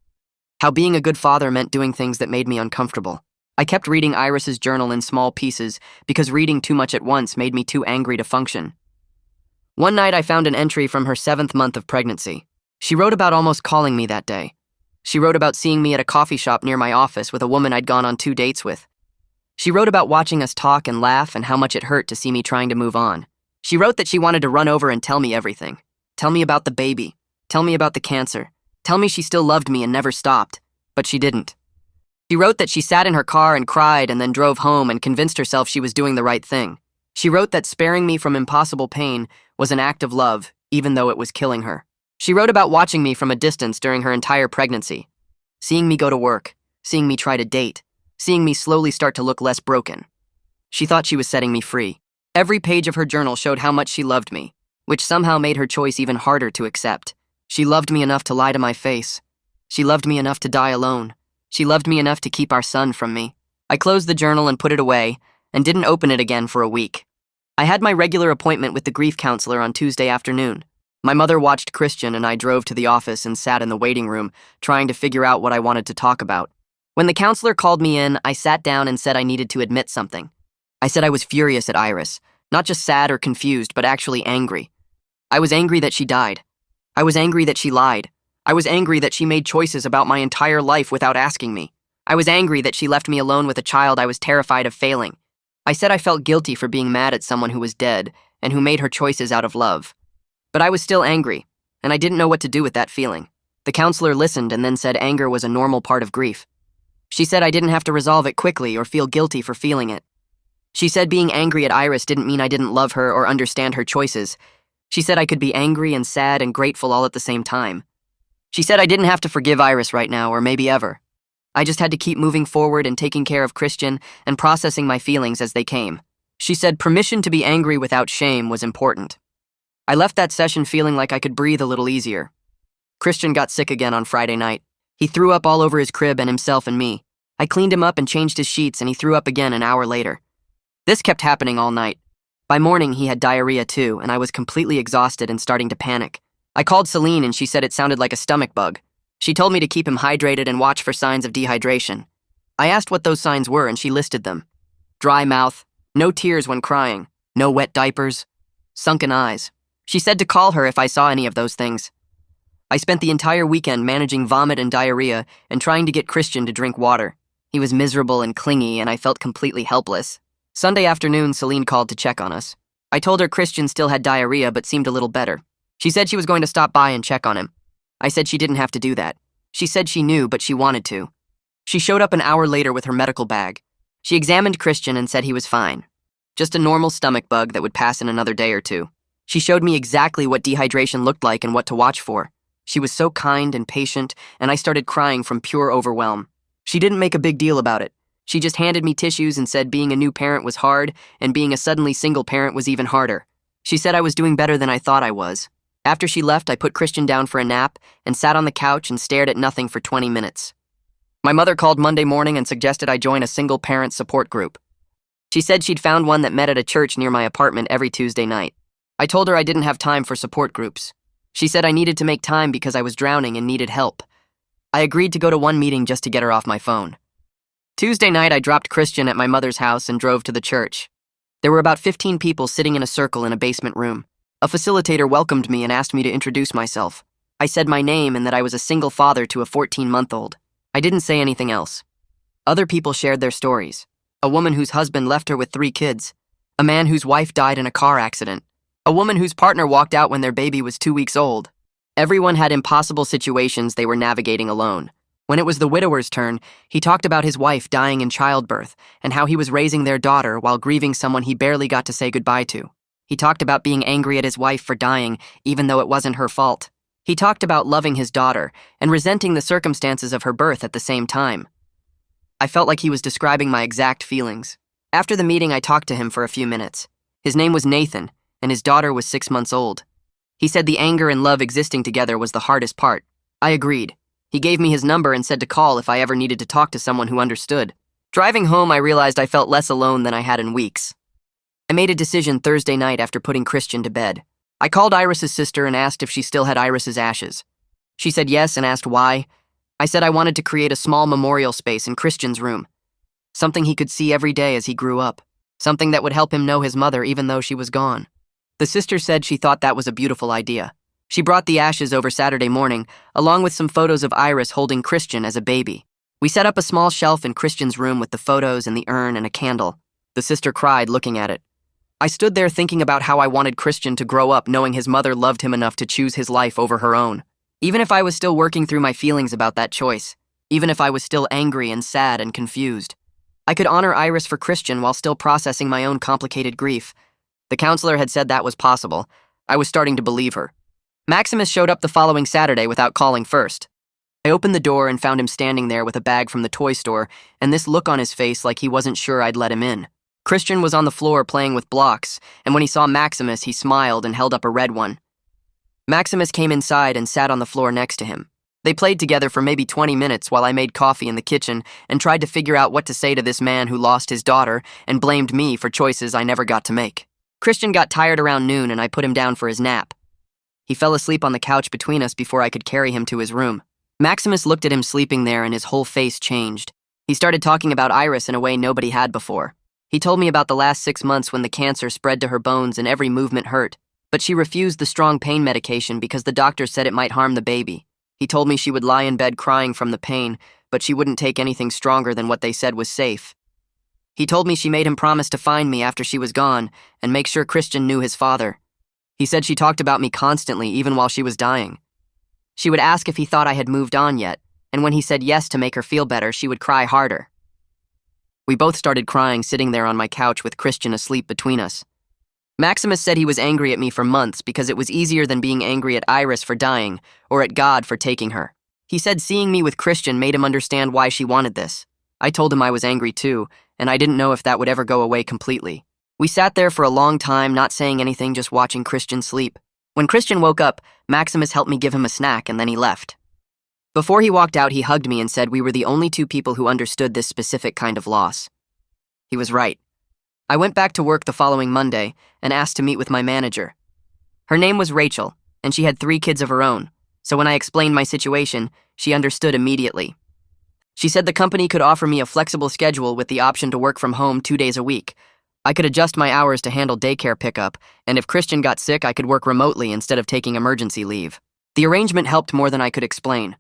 how being a good father meant doing things that made me uncomfortable. I kept reading Iris's journal in small pieces because reading too much at once made me too angry to function. One night I found an entry from her 7th month of pregnancy. She wrote about almost calling me that day. She wrote about seeing me at a coffee shop near my office with a woman I'd gone on 2 dates with. She wrote about watching us talk and laugh and how much it hurt to see me trying to move on. She wrote that she wanted to run over and tell me everything. Tell me about the baby. Tell me about the cancer. Tell me she still loved me and never stopped. But she didn't. She wrote that she sat in her car and cried and then drove home and convinced herself she was doing the right thing. She wrote that sparing me from impossible pain was an act of love, even though it was killing her. She wrote about watching me from a distance during her entire pregnancy, seeing me go to work, seeing me try to date, seeing me slowly start to look less broken. She thought she was setting me free. Every page of her journal showed how much she loved me, which somehow made her choice even harder to accept. She loved me enough to lie to my face. She loved me enough to die alone. She loved me enough to keep our son from me. I closed the journal and put it away, and didn't open it again for a week. I had my regular appointment with the grief counselor on Tuesday afternoon. My mother watched Christian and I drove to the office and sat in the waiting room, trying to figure out what I wanted to talk about. When the counselor called me in, I sat down and said I needed to admit something. I said I was furious at Iris, not just sad or confused, but actually angry. I was angry that she died. I was angry that she lied. I was angry that she made choices about my entire life without asking me. I was angry that she left me alone with a child I was terrified of failing. I said I felt guilty for being mad at someone who was dead and who made her choices out of love. But I was still angry, and I didn't know what to do with that feeling. The counselor listened and then said anger was a normal part of grief. She said I didn't have to resolve it quickly or feel guilty for feeling it. She said being angry at Iris didn't mean I didn't love her or understand her choices. She said I could be angry and sad and grateful all at the same time. She said I didn't have to forgive Iris right now or maybe ever. I just had to keep moving forward and taking care of Christian and processing my feelings as they came. She said permission to be angry without shame was important. I left that session feeling like I could breathe a little easier. Christian got sick again on Friday night. He threw up all over his crib and himself and me. I cleaned him up and changed his sheets and he threw up again an hour later. This kept happening all night. By morning, he had diarrhea too, and I was completely exhausted and starting to panic. I called Celine and she said it sounded like a stomach bug. She told me to keep him hydrated and watch for signs of dehydration. I asked what those signs were and she listed them. Dry mouth, no tears when crying, no wet diapers, sunken eyes. She said to call her if I saw any of those things. I spent the entire weekend managing vomit and diarrhea and trying to get Christian to drink water. He was miserable and clingy and I felt completely helpless. Sunday afternoon, Celine called to check on us. I told her Christian still had diarrhea but seemed a little better. She said she was going to stop by and check on him. I said she didn't have to do that. She said she knew, but she wanted to. She showed up an hour later with her medical bag. She examined Christian and said he was fine. Just a normal stomach bug that would pass in another day or two. She showed me exactly what dehydration looked like and what to watch for. She was so kind and patient, and I started crying from pure overwhelm. She didn't make a big deal about it. She just handed me tissues and said being a new parent was hard, and being a suddenly single parent was even harder. She said I was doing better than I thought I was. After she left, I put Christian down for a nap and sat on the couch and stared at nothing for 20 minutes. My mother called Monday morning and suggested I join a single parent support group. She said she'd found one that met at a church near my apartment every Tuesday night. I told her I didn't have time for support groups. She said I needed to make time because I was drowning and needed help. I agreed to go to one meeting just to get her off my phone. Tuesday night, I dropped Christian at my mother's house and drove to the church. There were about 15 people sitting in a circle in a basement room. A facilitator welcomed me and asked me to introduce myself. I said my name and that I was a single father to a 14-month-old. I didn't say anything else. Other people shared their stories. A woman whose husband left her with 3 kids. A man whose wife died in a car accident. A woman whose partner walked out when their baby was 2 weeks old. Everyone had impossible situations they were navigating alone. When it was the widower's turn, he talked about his wife dying in childbirth and how he was raising their daughter while grieving someone he barely got to say goodbye to. He talked about being angry at his wife for dying, even though it wasn't her fault. He talked about loving his daughter and resenting the circumstances of her birth at the same time. I felt like he was describing my exact feelings. After the meeting, I talked to him for a few minutes. His name was Nathan, and his daughter was 6 months old. He said the anger and love existing together was the hardest part. I agreed. He gave me his number and said to call if I ever needed to talk to someone who understood. Driving home, I realized I felt less alone than I had in weeks. I made a decision Thursday night after putting Christian to bed. I called Iris's sister and asked if she still had Iris's ashes. She said yes and asked why. I said I wanted to create a small memorial space in Christian's room. Something he could see every day as he grew up. Something that would help him know his mother even though she was gone. The sister said she thought that was a beautiful idea. She brought the ashes over Saturday morning, along with some photos of Iris holding Christian as a baby. We set up a small shelf in Christian's room with the photos and the urn and a candle. The sister cried looking at it. I stood there thinking about how I wanted Christian to grow up knowing his mother loved him enough to choose his life over her own. Even if I was still working through my feelings about that choice, even if I was still angry and sad and confused, I could honor Iris for Christian while still processing my own complicated grief. The counselor had said that was possible. I was starting to believe her. Maximus showed up the following Saturday without calling first. I opened the door and found him standing there with a bag from the toy store and this look on his face like he wasn't sure I'd let him in. Christian was on the floor playing with blocks, and when he saw Maximus, he smiled and held up a red one. Maximus came inside and sat on the floor next to him. They played together for maybe 20 minutes while I made coffee in the kitchen and tried to figure out what to say to this man who lost his daughter and blamed me for choices I never got to make. Christian got tired around noon and I put him down for his nap. He fell asleep on the couch between us before I could carry him to his room. Maximus looked at him sleeping there and his whole face changed. He started talking about Iris in a way nobody had before. He told me about the last 6 months when the cancer spread to her bones and every movement hurt, but she refused the strong pain medication because the doctor said it might harm the baby. He told me she would lie in bed crying from the pain, but she wouldn't take anything stronger than what they said was safe. He told me she made him promise to find me after she was gone and make sure Christian knew his father. He said she talked about me constantly, even while she was dying. She would ask if he thought I had moved on yet, and when he said yes to make her feel better, she would cry harder. We both started crying sitting there on my couch with Christian asleep between us. Maximus said he was angry at me for months because it was easier than being angry at Iris for dying or at God for taking her. He said seeing me with Christian made him understand why she wanted this. I told him I was angry too, and I didn't know if that would ever go away completely. We sat there for a long time, not saying anything, just watching Christian sleep. When Christian woke up, Maximus helped me give him a snack and then he left. Before he walked out, he hugged me and said we were the only two people who understood this specific kind of loss. He was right. I went back to work the following Monday and asked to meet with my manager. Her name was Rachel, and she had 3 kids of her own, so when I explained my situation, she understood immediately. She said the company could offer me a flexible schedule with the option to work from home 2 days a week. I could adjust my hours to handle daycare pickup, and if Christian got sick, I could work remotely instead of taking emergency leave. The arrangement helped more than I could explain.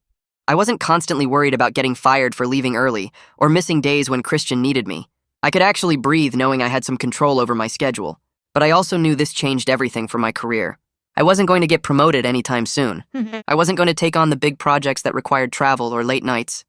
I wasn't constantly worried about getting fired for leaving early or missing days when Christian needed me. I could actually breathe knowing I had some control over my schedule, but I also knew this changed everything for my career. I wasn't going to get promoted anytime soon. I wasn't going to take on the big projects that required travel or late nights.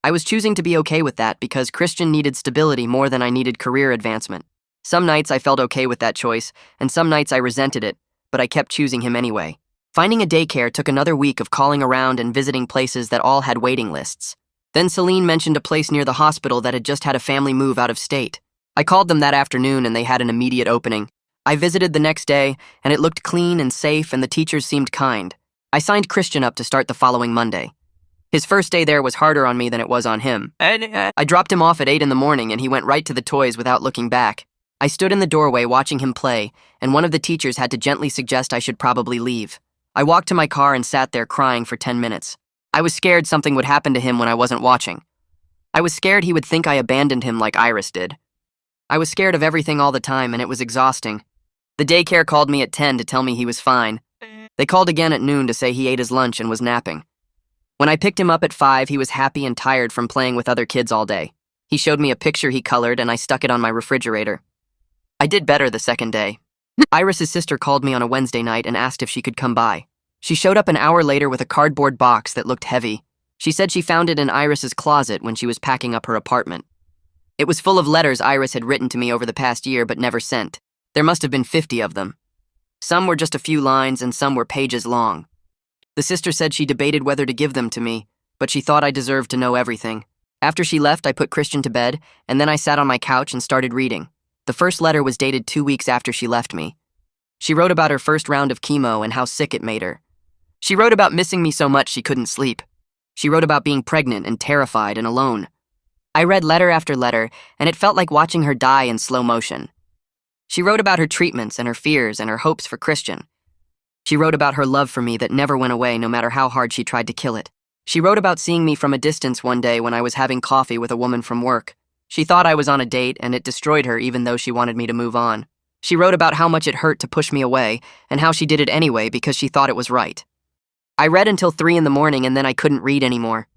I was choosing to be okay with that because Christian needed stability more than I needed career advancement. Some nights I felt okay with that choice, and some nights I resented it, but I kept choosing him anyway. Finding a daycare took another week of calling around and visiting places that all had waiting lists. Then Celine mentioned a place near the hospital that had just had a family move out of state. I called them that afternoon and they had an immediate opening. I visited the next day, and it looked clean and safe and the teachers seemed kind. I signed Christian up to start the following Monday. His first day there was harder on me than it was on him. I dropped him off at 8 in the morning and he went right to the toys without looking back. I stood in the doorway watching him play, and one of the teachers had to gently suggest I should probably leave. I walked to my car and sat there crying for 10 minutes. I was scared something would happen to him when I wasn't watching. I was scared he would think I abandoned him like Iris did. I was scared of everything all the time, and it was exhausting. The daycare called me at 10 to tell me he was fine. They called again at noon to say he ate his lunch and was napping. When I picked him up at 5, he was happy and tired from playing with other kids all day. He showed me a picture he colored, and I stuck it on my refrigerator. I did better the second day. Iris's sister called me on a Wednesday night and asked if she could come by. She showed up an hour later with a cardboard box that looked heavy. She said she found it in Iris's closet when she was packing up her apartment. It was full of letters Iris had written to me over the past year but never sent. There must have been 50 of them. Some were just a few lines and some were pages long. The sister said she debated whether to give them to me, but she thought I deserved to know everything. After she left, I put Christian to bed, and then I sat on my couch and started reading. The first letter was dated 2 weeks after she left me. She wrote about her first round of chemo and how sick it made her. She wrote about missing me so much she couldn't sleep. She wrote about being pregnant and terrified and alone. I read letter after letter, and it felt like watching her die in slow motion. She wrote about her treatments and her fears and her hopes for Christian. She wrote about her love for me that never went away no matter how hard she tried to kill it. She wrote about seeing me from a distance one day when I was having coffee with a woman from work. She thought I was on a date, and it destroyed her even though she wanted me to move on. She wrote about how much it hurt to push me away and how she did it anyway because she thought it was right. I read until 3 in the morning and then I couldn't read anymore.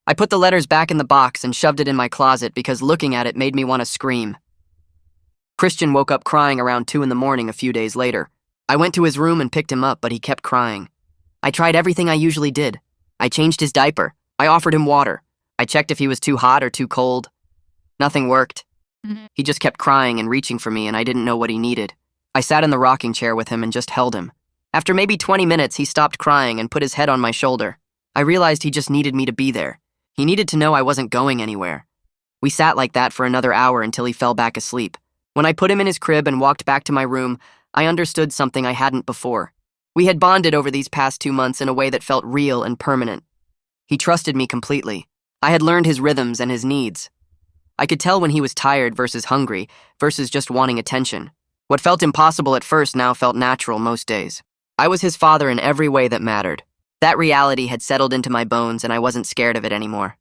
I put the letters back in the box and shoved it in my closet because looking at it made me want to scream. Christian woke up crying around 2 in the morning a few days later. I went to his room and picked him up, but he kept crying. I tried everything I usually did. I changed his diaper. I offered him water. I checked if he was too hot or too cold. Nothing worked. He just kept crying and reaching for me, and I didn't know what he needed. I sat in the rocking chair with him and just held him. After maybe 20 minutes, he stopped crying and put his head on my shoulder. I realized he just needed me to be there. He needed to know I wasn't going anywhere. We sat like that for another hour until he fell back asleep. When I put him in his crib and walked back to my room, I understood something I hadn't before. We had bonded over these past 2 months in a way that felt real and permanent. He trusted me completely. I had learned his rhythms and his needs. I could tell when he was tired versus hungry versus just wanting attention. What felt impossible at first now felt natural most days. I was his father in every way that mattered. That reality had settled into my bones and I wasn't scared of it anymore.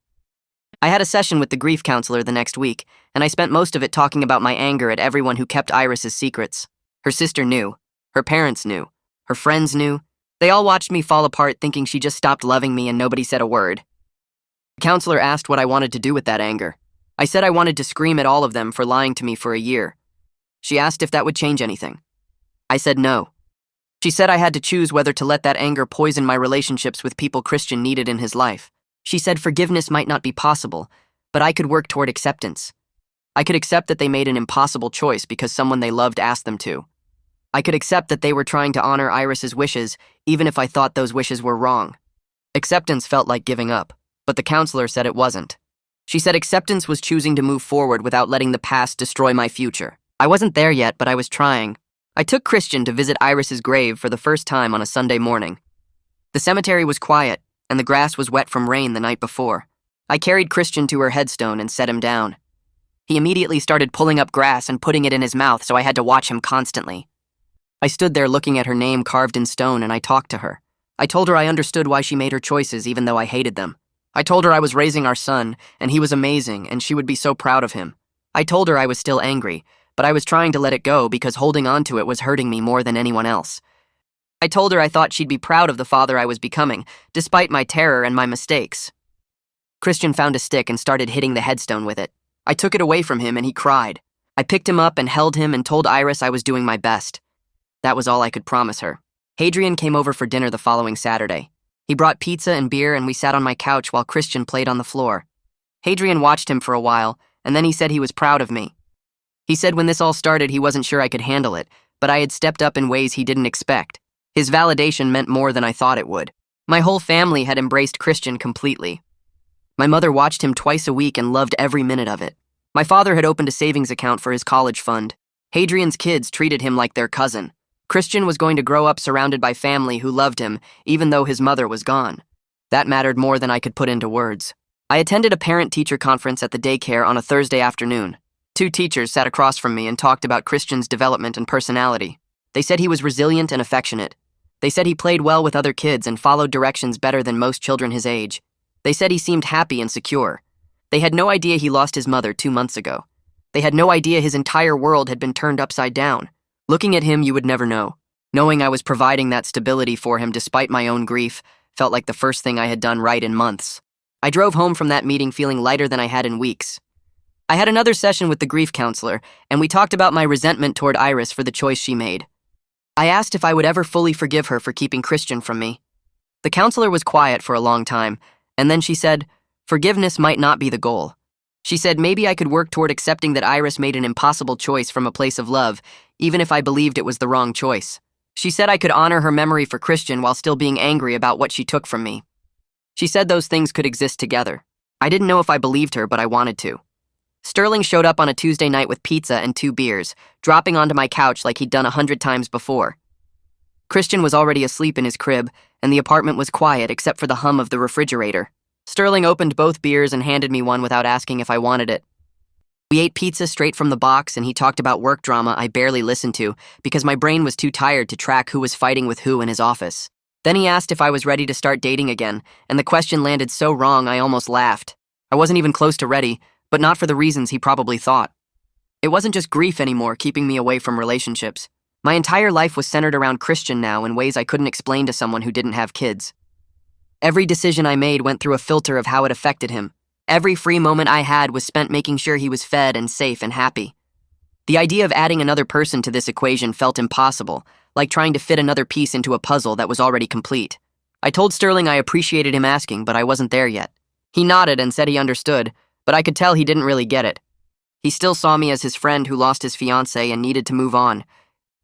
I had a session with the grief counselor the next week, and I spent most of it talking about my anger at everyone who kept Iris's secrets. Her sister knew. Her parents knew. Her friends knew. They all watched me fall apart thinking she just stopped loving me and nobody said a word. The counselor asked what I wanted to do with that anger. I said I wanted to scream at all of them for lying to me for a year. She asked if that would change anything. I said no. She said I had to choose whether to let that anger poison my relationships with people Christian needed in his life. She said forgiveness might not be possible, but I could work toward acceptance. I could accept that they made an impossible choice because someone they loved asked them to. I could accept that they were trying to honor Iris's wishes, even if I thought those wishes were wrong. Acceptance felt like giving up, but the counselor said it wasn't. She said acceptance was choosing to move forward without letting the past destroy my future. I wasn't there yet, but I was trying. I took Christian to visit Iris's grave for the first time on a Sunday morning. The cemetery was quiet, and the grass was wet from rain the night before. I carried Christian to her headstone and set him down. He immediately started pulling up grass and putting it in his mouth, so I had to watch him constantly. I stood there looking at her name carved in stone, and I talked to her. I told her I understood why she made her choices, even though I hated them. I told her I was raising our son, and he was amazing, and she would be so proud of him. I told her I was still angry, but I was trying to let it go because holding on to it was hurting me more than anyone else. I told her I thought she'd be proud of the father I was becoming, despite my terror and my mistakes. Christian found a stick and started hitting the headstone with it. I took it away from him and he cried. I picked him up and held him and told Iris I was doing my best. That was all I could promise her. Hadrian came over for dinner the following Saturday. He brought pizza and beer and we sat on my couch while Christian played on the floor. Hadrian watched him for a while, and then he said he was proud of me. He said when this all started he wasn't sure I could handle it, but I had stepped up in ways he didn't expect. His validation meant more than I thought it would. My whole family had embraced Christian completely. My mother watched him twice a week and loved every minute of it. My father had opened a savings account for his college fund. Hadrian's kids treated him like their cousin. Christian was going to grow up surrounded by family who loved him, even though his mother was gone. That mattered more than I could put into words. I attended a parent-teacher conference at the daycare on a Thursday afternoon. 2 teachers sat across from me and talked about Christian's development and personality. They said he was resilient and affectionate. They said he played well with other kids and followed directions better than most children his age. They said he seemed happy and secure. They had no idea he lost his mother 2 months ago. They had no idea his entire world had been turned upside down. Looking at him, you would never know. Knowing I was providing that stability for him despite my own grief felt like the first thing I had done right in months. I drove home from that meeting feeling lighter than I had in weeks. I had another session with the grief counselor, and we talked about my resentment toward Iris for the choice she made. I asked if I would ever fully forgive her for keeping Christian from me. The counselor was quiet for a long time, and then she said, forgiveness might not be the goal. She said maybe I could work toward accepting that Iris made an impossible choice from a place of love, even if I believed it was the wrong choice. She said I could honor her memory for Christian while still being angry about what she took from me. She said those things could exist together. I didn't know if I believed her, but I wanted to. Sterling showed up on a Tuesday night with pizza and 2 beers, dropping onto my couch like he'd done 100 times before. Christian was already asleep in his crib, and the apartment was quiet except for the hum of the refrigerator. Sterling opened both beers and handed me one without asking if I wanted it. We ate pizza straight from the box, and he talked about work drama I barely listened to because my brain was too tired to track who was fighting with who in his office. Then he asked if I was ready to start dating again, and the question landed so wrong I almost laughed. I wasn't even close to ready, but not for the reasons he probably thought. It wasn't just grief anymore keeping me away from relationships. My entire life was centered around Christian now in ways I couldn't explain to someone who didn't have kids. Every decision I made went through a filter of how it affected him. Every free moment I had was spent making sure he was fed and safe and happy. The idea of adding another person to this equation felt impossible, like trying to fit another piece into a puzzle that was already complete. I told Sterling I appreciated him asking, but I wasn't there yet. He nodded and said he understood, but I could tell he didn't really get it. He still saw me as his friend who lost his fiancée and needed to move on.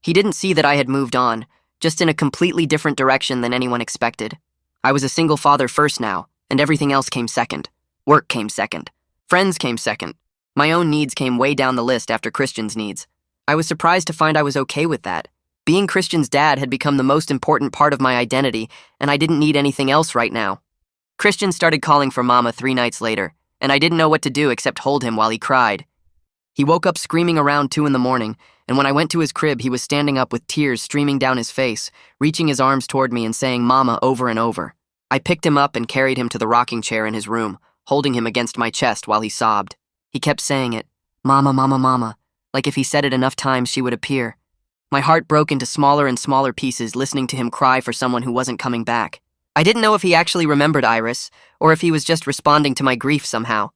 He didn't see that I had moved on, just in a completely different direction than anyone expected. I was a single father first now, and everything else came second. Work came second. Friends came second. My own needs came way down the list after Christian's needs. I was surprised to find I was okay with that. Being Christian's dad had become the most important part of my identity, and I didn't need anything else right now. Christian started calling for Mama 3 nights later, and I didn't know what to do except hold him while he cried. He woke up screaming around 2 in the morning, and when I went to his crib, he was standing up with tears streaming down his face, reaching his arms toward me and saying Mama over and over. I picked him up and carried him to the rocking chair in his room, holding him against my chest while he sobbed. He kept saying it, Mama, Mama, Mama, like if he said it enough times she would appear. My heart broke into smaller and smaller pieces listening to him cry for someone who wasn't coming back. I didn't know if he actually remembered Iris, or if he was just responding to my grief somehow.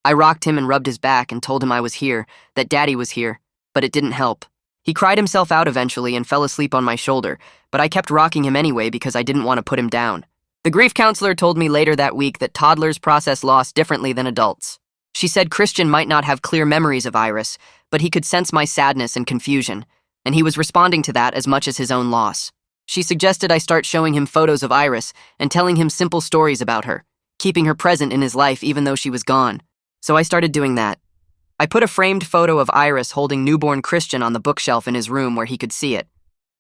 I rocked him and rubbed his back and told him I was here, that Daddy was here, but it didn't help. He cried himself out eventually and fell asleep on my shoulder, but I kept rocking him anyway because I didn't want to put him down. The grief counselor told me later that week that toddlers process loss differently than adults. She said Christian might not have clear memories of Iris, but he could sense my sadness and confusion, and he was responding to that as much as his own loss. She suggested I start showing him photos of Iris and telling him simple stories about her, keeping her present in his life even though she was gone. So I started doing that. I put a framed photo of Iris holding newborn Christian on the bookshelf in his room where he could see it.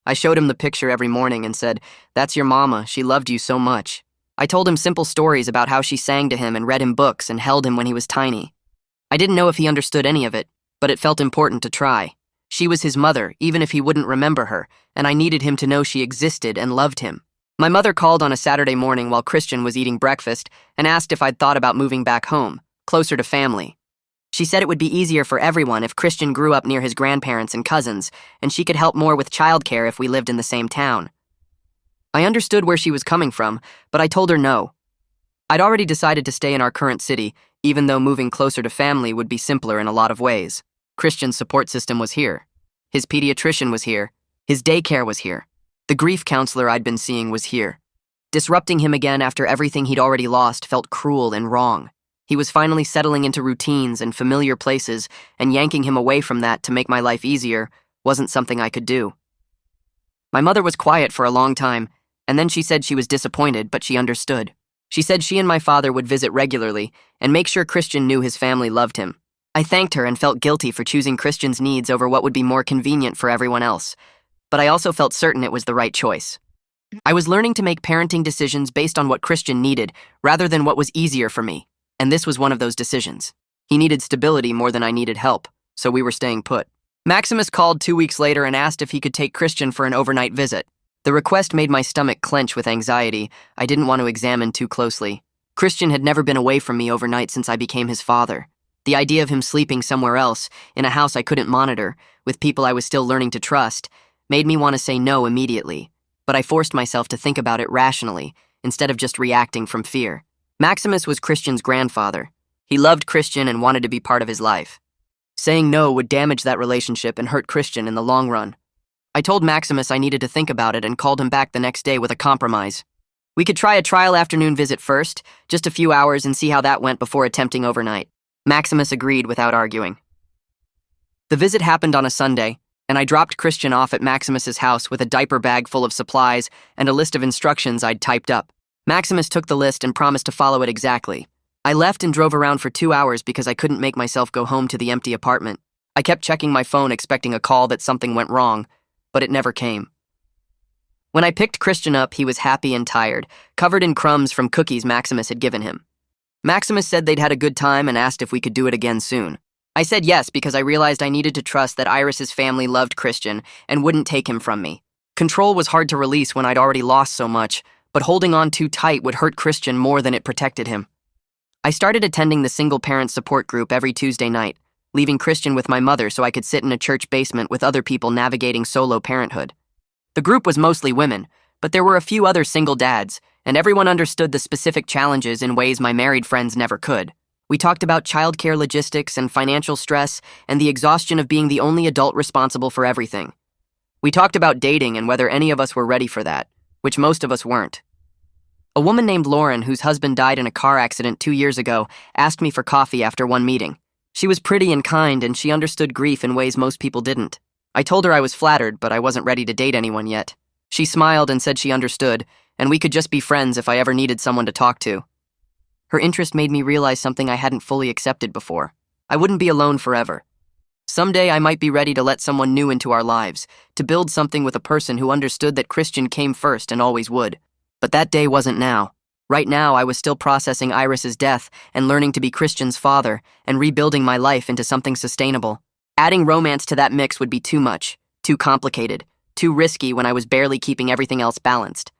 I showed him the picture every morning and said, "That's your mama, she loved you so much." I told him simple stories about how she sang to him and read him books and held him when he was tiny. I didn't know if he understood any of it, but it felt important to try. She was his mother, even if he wouldn't remember her, and I needed him to know she existed and loved him. My mother called on a Saturday morning while Christian was eating breakfast and asked if I'd thought about moving back home, closer to family. She said it would be easier for everyone if Christian grew up near his grandparents and cousins, and she could help more with childcare if we lived in the same town. I understood where she was coming from, but I told her no. I'd already decided to stay in our current city, even though moving closer to family would be simpler in a lot of ways. Christian's support system was here. His pediatrician was here. His daycare was here. The grief counselor I'd been seeing was here. Disrupting him again after everything he'd already lost felt cruel and wrong. He was finally settling into routines and familiar places, and yanking him away from that to make my life easier wasn't something I could do. My mother was quiet for a long time, and then she said she was disappointed, but she understood. She said she and my father would visit regularly and make sure Christian knew his family loved him. I thanked her and felt guilty for choosing Christian's needs over what would be more convenient for everyone else, but I also felt certain it was the right choice. I was learning to make parenting decisions based on what Christian needed rather than what was easier for me, and this was one of those decisions. He needed stability more than I needed help, so we were staying put. Maximus called 2 weeks later and asked if he could take Christian for an overnight visit. The request made my stomach clench with anxiety. I didn't want to examine too closely. Christian had never been away from me overnight since I became his father. The idea of him sleeping somewhere else, in a house I couldn't monitor, with people I was still learning to trust, made me want to say no immediately. But I forced myself to think about it rationally, instead of just reacting from fear. Maximus was Christian's grandfather. He loved Christian and wanted to be part of his life. Saying no would damage that relationship and hurt Christian in the long run. I told Maximus I needed to think about it and called him back the next day with a compromise. We could try a trial afternoon visit first, just a few hours, and see how that went before attempting overnight. Maximus agreed without arguing. The visit happened on a Sunday, and I dropped Christian off at Maximus's house with a diaper bag full of supplies and a list of instructions I'd typed up. Maximus took the list and promised to follow it exactly. I left and drove around for 2 hours because I couldn't make myself go home to the empty apartment. I kept checking my phone expecting a call that something went wrong, but it never came. When I picked Christian up, he was happy and tired, covered in crumbs from cookies Maximus had given him. Maximus said they'd had a good time and asked if we could do it again soon. I said yes because I realized I needed to trust that Iris's family loved Christian and wouldn't take him from me. Control was hard to release when I'd already lost so much, but holding on too tight would hurt Christian more than it protected him. I started attending the single-parent support group every Tuesday night, leaving Christian with my mother so I could sit in a church basement with other people navigating solo parenthood. The group was mostly women, but there were a few other single dads, and everyone understood the specific challenges in ways my married friends never could. We talked about childcare logistics and financial stress and the exhaustion of being the only adult responsible for everything. We talked about dating and whether any of us were ready for that, which most of us weren't. A woman named Lauren, whose husband died in a car accident 2 years ago, asked me for coffee after one meeting. She was pretty and kind, and she understood grief in ways most people didn't. I told her I was flattered, but I wasn't ready to date anyone yet. She smiled and said she understood, and we could just be friends if I ever needed someone to talk to. Her interest made me realize something I hadn't fully accepted before. I wouldn't be alone forever. Someday I might be ready to let someone new into our lives, to build something with a person who understood that Christian came first and always would. But that day wasn't now. Right now, I was still processing Iris's death and learning to be Christian's father and rebuilding my life into something sustainable. Adding romance to that mix would be too much, too complicated, too risky when I was barely keeping everything else balanced.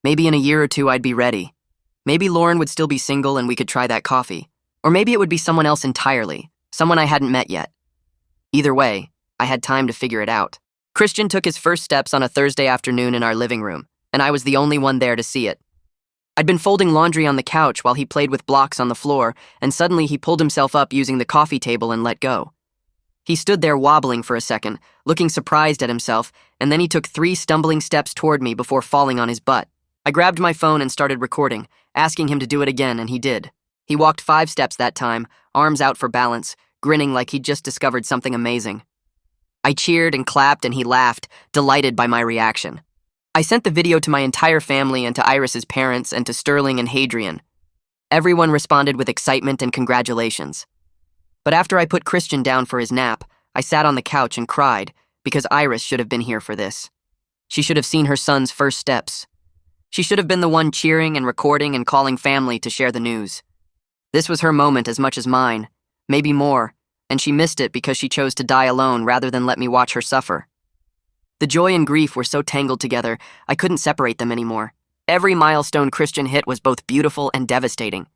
Maybe in a year or two I'd be ready. Maybe Lauren would still be single and we could try that coffee. Or maybe it would be someone else entirely, someone I hadn't met yet. Either way, I had time to figure it out. Christian took his first steps on a Thursday afternoon in our living room, and I was the only one there to see it. I'd been folding laundry on the couch while he played with blocks on the floor, and suddenly he pulled himself up using the coffee table and let go. He stood there wobbling for a second, looking surprised at himself, and then he took 3 stumbling steps toward me before falling on his butt. I grabbed my phone and started recording, asking him to do it again, and he did. He walked 5 steps that time, arms out for balance, grinning like he'd just discovered something amazing. I cheered and clapped and he laughed, delighted by my reaction. I sent the video to my entire family and to Iris's parents and to Sterling and Hadrian. Everyone responded with excitement and congratulations. But after I put Christian down for his nap, I sat on the couch and cried because Iris should have been here for this. She should have seen her son's first steps. She should have been the one cheering and recording and calling family to share the news. This was her moment as much as mine, maybe more, and she missed it because she chose to die alone rather than let me watch her suffer. The joy and grief were so tangled together, I couldn't separate them anymore. Every milestone Christian hit was both beautiful and devastating.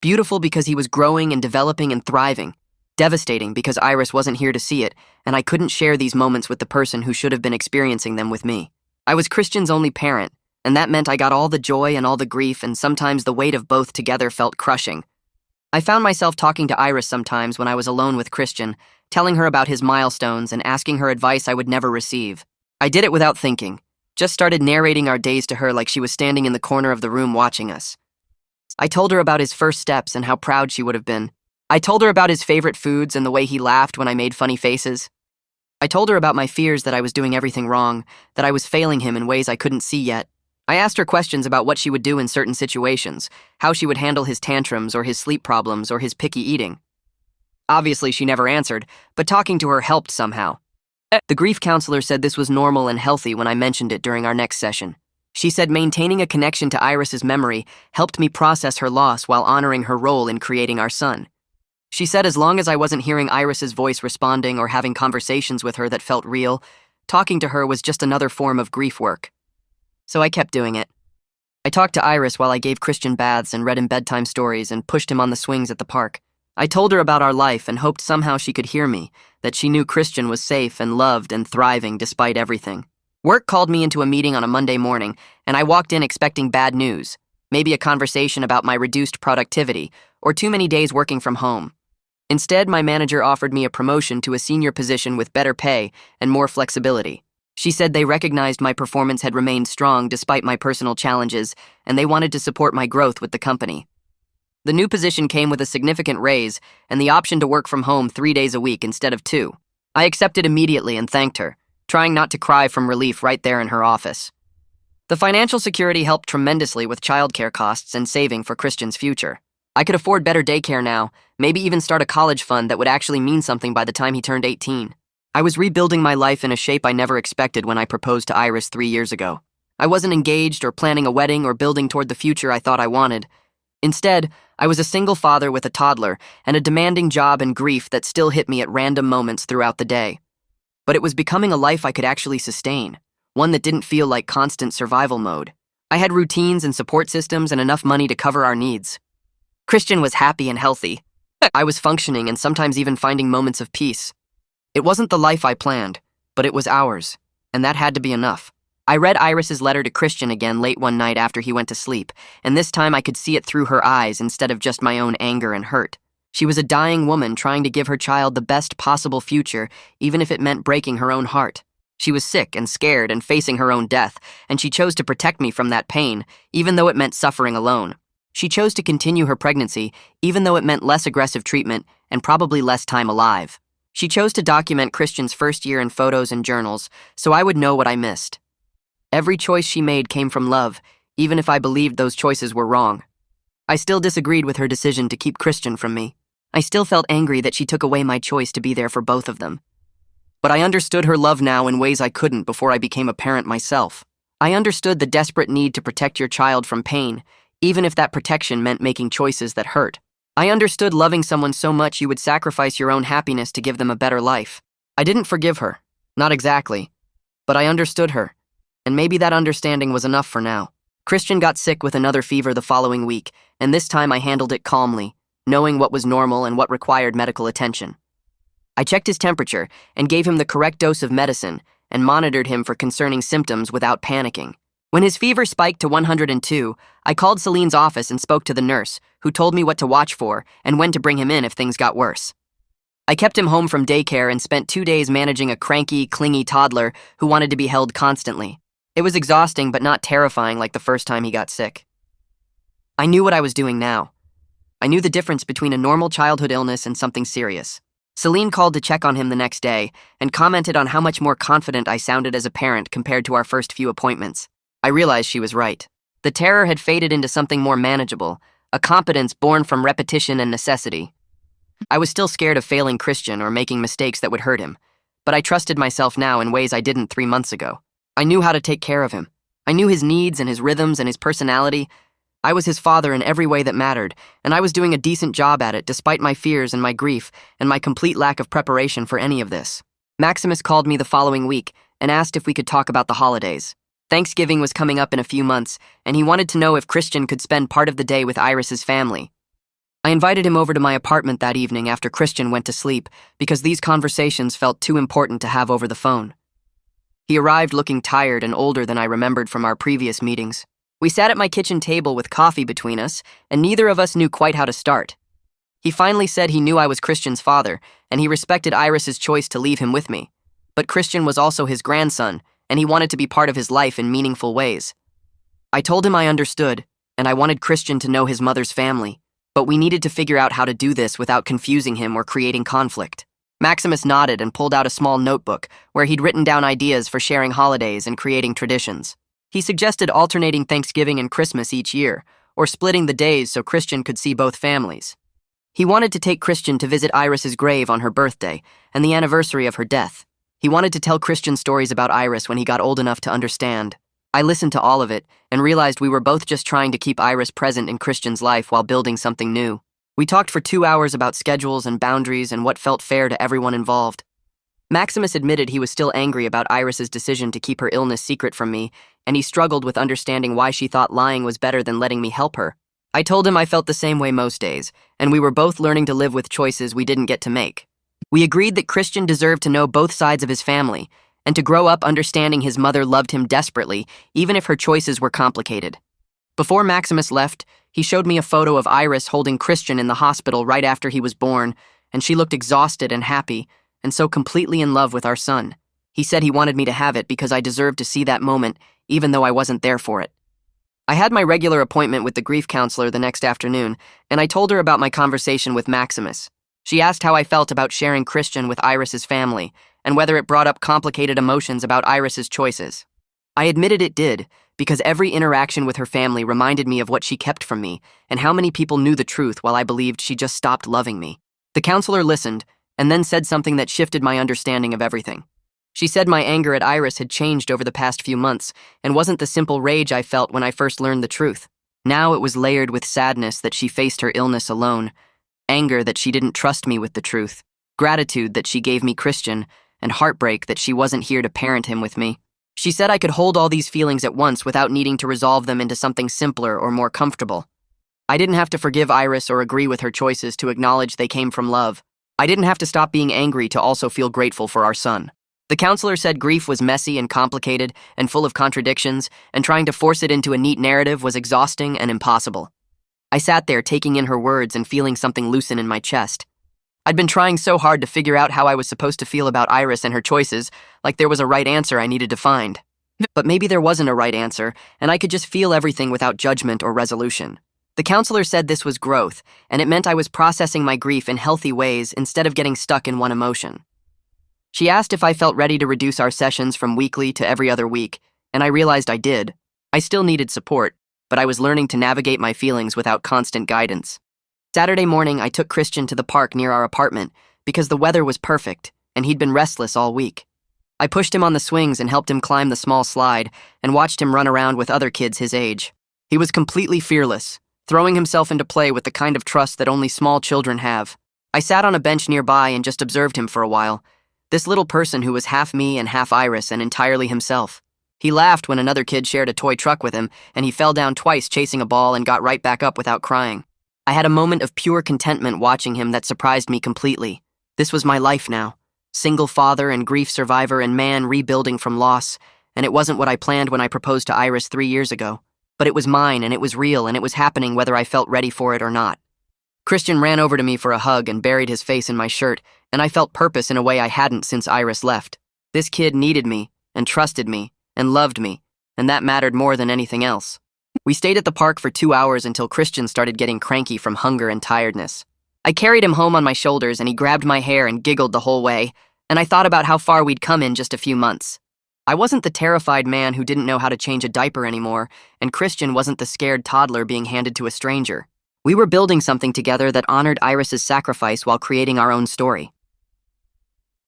Beautiful because he was growing and developing and thriving. Devastating because Iris wasn't here to see it, and I couldn't share these moments with the person who should have been experiencing them with me. I was Christian's only parent, and that meant I got all the joy and all the grief, and sometimes the weight of both together felt crushing. I found myself talking to Iris sometimes when I was alone with Christian, telling her about his milestones and asking her advice I would never receive. I did it without thinking, just started narrating our days to her like she was standing in the corner of the room watching us. I told her about his first steps and how proud she would have been. I told her about his favorite foods and the way he laughed when I made funny faces. I told her about my fears that I was doing everything wrong, that I was failing him in ways I couldn't see yet. I asked her questions about what she would do in certain situations, how she would handle his tantrums or his sleep problems or his picky eating. Obviously, she never answered, but talking to her helped somehow. The grief counselor said this was normal and healthy when I mentioned it during our next session. She said maintaining a connection to Iris's memory helped me process her loss while honoring her role in creating our son. She said as long as I wasn't hearing Iris's voice responding or having conversations with her that felt real, talking to her was just another form of grief work. So I kept doing it. I talked to Iris while I gave Christian baths and read him bedtime stories and pushed him on the swings at the park. I told her about our life and hoped somehow she could hear me, that she knew Christian was safe and loved and thriving despite everything. Work called me into a meeting on a Monday morning, and I walked in expecting bad news, maybe a conversation about my reduced productivity or too many days working from home. Instead, my manager offered me a promotion to a senior position with better pay and more flexibility. She said they recognized my performance had remained strong despite my personal challenges, and they wanted to support my growth with the company. The new position came with a significant raise and the option to work from home 3 days a week instead of 2. I accepted immediately and thanked her, trying not to cry from relief right there in her office. The financial security helped tremendously with childcare costs and saving for Christian's future. I could afford better daycare now, maybe even start a college fund that would actually mean something by the time he turned 18. I was rebuilding my life in a shape I never expected when I proposed to Iris 3 years ago. I wasn't engaged or planning a wedding or building toward the future I thought I wanted. Instead, I was a single father with a toddler and a demanding job and grief that still hit me at random moments throughout the day. But it was becoming a life I could actually sustain, one that didn't feel like constant survival mode. I had routines and support systems and enough money to cover our needs. Christian was happy and healthy. I was functioning and sometimes even finding moments of peace. It wasn't the life I planned, but it was ours, and that had to be enough. I read Iris's letter to Christian again late one night after he went to sleep, and this time I could see it through her eyes instead of just my own anger and hurt. She was a dying woman trying to give her child the best possible future, even if it meant breaking her own heart. She was sick and scared and facing her own death, and she chose to protect me from that pain, even though it meant suffering alone. She chose to continue her pregnancy, even though it meant less aggressive treatment and probably less time alive. She chose to document Christian's first year in photos and journals, so I would know what I missed. Every choice she made came from love, even if I believed those choices were wrong. I still disagreed with her decision to keep Christian from me. I still felt angry that she took away my choice to be there for both of them. But I understood her love now in ways I couldn't before I became a parent myself. I understood the desperate need to protect your child from pain, even if that protection meant making choices that hurt. I understood loving someone so much you would sacrifice your own happiness to give them a better life. I didn't forgive her. Not exactly. But I understood her. And maybe that understanding was enough for now. Christian got sick with another fever the following week, and this time I handled it calmly, knowing what was normal and what required medical attention. I checked his temperature and gave him the correct dose of medicine and monitored him for concerning symptoms without panicking. When his fever spiked to 102, I called Celine's office and spoke to the nurse, who told me what to watch for and when to bring him in if things got worse. I kept him home from daycare and spent 2 days managing a cranky, clingy toddler who wanted to be held constantly. It was exhausting but not terrifying like the first time he got sick. I knew what I was doing now. I knew the difference between a normal childhood illness and something serious. Celine called to check on him the next day and commented on how much more confident I sounded as a parent compared to our first few appointments. I realized she was right. The terror had faded into something more manageable, a competence born from repetition and necessity. I was still scared of failing Christian or making mistakes that would hurt him, but I trusted myself now in ways I didn't 3 months ago. I knew how to take care of him. I knew his needs and his rhythms and his personality. I was his father in every way that mattered, and I was doing a decent job at it despite my fears and my grief and my complete lack of preparation for any of this. Maximus called me the following week and asked if we could talk about the holidays. Thanksgiving was coming up in a few months, and he wanted to know if Christian could spend part of the day with Iris's family. I invited him over to my apartment that evening after Christian went to sleep because these conversations felt too important to have over the phone. He arrived looking tired and older than I remembered from our previous meetings. We sat at my kitchen table with coffee between us, and neither of us knew quite how to start. He finally said he knew I was Christian's father, and he respected Iris's choice to leave him with me. But Christian was also his grandson, and he wanted to be part of his life in meaningful ways. I told him I understood, and I wanted Christian to know his mother's family, but we needed to figure out how to do this without confusing him or creating conflict. Maximus nodded and pulled out a small notebook where he'd written down ideas for sharing holidays and creating traditions. He suggested alternating Thanksgiving and Christmas each year, or splitting the days so Christian could see both families. He wanted to take Christian to visit Iris's grave on her birthday and the anniversary of her death. He wanted to tell Christian stories about Iris when he got old enough to understand. I listened to all of it and realized we were both just trying to keep Iris present in Christian's life while building something new. We talked for 2 hours about schedules and boundaries and what felt fair to everyone involved. Maximus admitted he was still angry about Iris's decision to keep her illness secret from me, and he struggled with understanding why she thought lying was better than letting me help her. I told him I felt the same way most days, and we were both learning to live with choices we didn't get to make. We agreed that Christian deserved to know both sides of his family, and to grow up understanding his mother loved him desperately, even if her choices were complicated. Before Maximus left, he showed me a photo of Iris holding Christian in the hospital right after he was born, and she looked exhausted and happy, and so completely in love with our son. He said he wanted me to have it because I deserved to see that moment, even though I wasn't there for it. I had my regular appointment with the grief counselor the next afternoon, and I told her about my conversation with Maximus. She asked how I felt about sharing Christian with Iris's family, and whether it brought up complicated emotions about Iris's choices. I admitted it did, because every interaction with her family reminded me of what she kept from me, and how many people knew the truth while I believed she just stopped loving me. The counselor listened, and then said something that shifted my understanding of everything. She said my anger at Iris had changed over the past few months, and wasn't the simple rage I felt when I first learned the truth. Now it was layered with sadness that she faced her illness alone, anger that she didn't trust me with the truth, gratitude that she gave me Christian, and heartbreak that she wasn't here to parent him with me. She said I could hold all these feelings at once without needing to resolve them into something simpler or more comfortable. I didn't have to forgive Iris or agree with her choices to acknowledge they came from love. I didn't have to stop being angry to also feel grateful for our son. The counselor said grief was messy and complicated and full of contradictions, and trying to force it into a neat narrative was exhausting and impossible. I sat there taking in her words and feeling something loosen in my chest. I'd been trying so hard to figure out how I was supposed to feel about Iris and her choices, like there was a right answer I needed to find. But maybe there wasn't a right answer, and I could just feel everything without judgment or resolution. The counselor said this was growth, and it meant I was processing my grief in healthy ways instead of getting stuck in one emotion. She asked if I felt ready to reduce our sessions from weekly to every other week, and I realized I did. I still needed support, but I was learning to navigate my feelings without constant guidance. Saturday morning, I took Christian to the park near our apartment because the weather was perfect, and he'd been restless all week. I pushed him on the swings and helped him climb the small slide and watched him run around with other kids his age. He was completely fearless, throwing himself into play with the kind of trust that only small children have. I sat on a bench nearby and just observed him for a while. This little person who was half me and half Iris and entirely himself. He laughed when another kid shared a toy truck with him, and he fell down twice chasing a ball and got right back up without crying. I had a moment of pure contentment watching him that surprised me completely. This was my life now. Single father and grief survivor and man rebuilding from loss, and it wasn't what I planned when I proposed to Iris 3 years ago. But it was mine, and it was real, and it was happening whether I felt ready for it or not. Christian ran over to me for a hug and buried his face in my shirt, and I felt purpose in a way I hadn't since Iris left. This kid needed me, and trusted me, and loved me, and that mattered more than anything else. We stayed at the park for 2 hours until Christian started getting cranky from hunger and tiredness. I carried him home on my shoulders, and he grabbed my hair and giggled the whole way, and I thought about how far we'd come in just a few months. I wasn't the terrified man who didn't know how to change a diaper anymore, and Christian wasn't the scared toddler being handed to a stranger. We were building something together that honored Iris's sacrifice while creating our own story.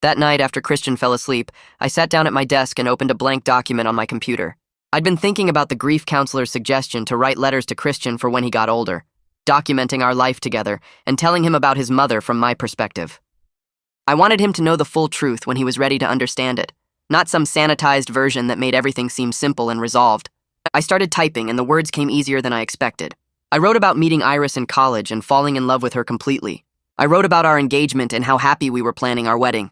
That night, after Christian fell asleep, I sat down at my desk and opened a blank document on my computer. I'd been thinking about the grief counselor's suggestion to write letters to Christian for when he got older, documenting our life together and telling him about his mother from my perspective. I wanted him to know the full truth when he was ready to understand it, not some sanitized version that made everything seem simple and resolved. I started typing, and the words came easier than I expected. I wrote about meeting Iris in college and falling in love with her completely. I wrote about our engagement and how happy we were planning our wedding.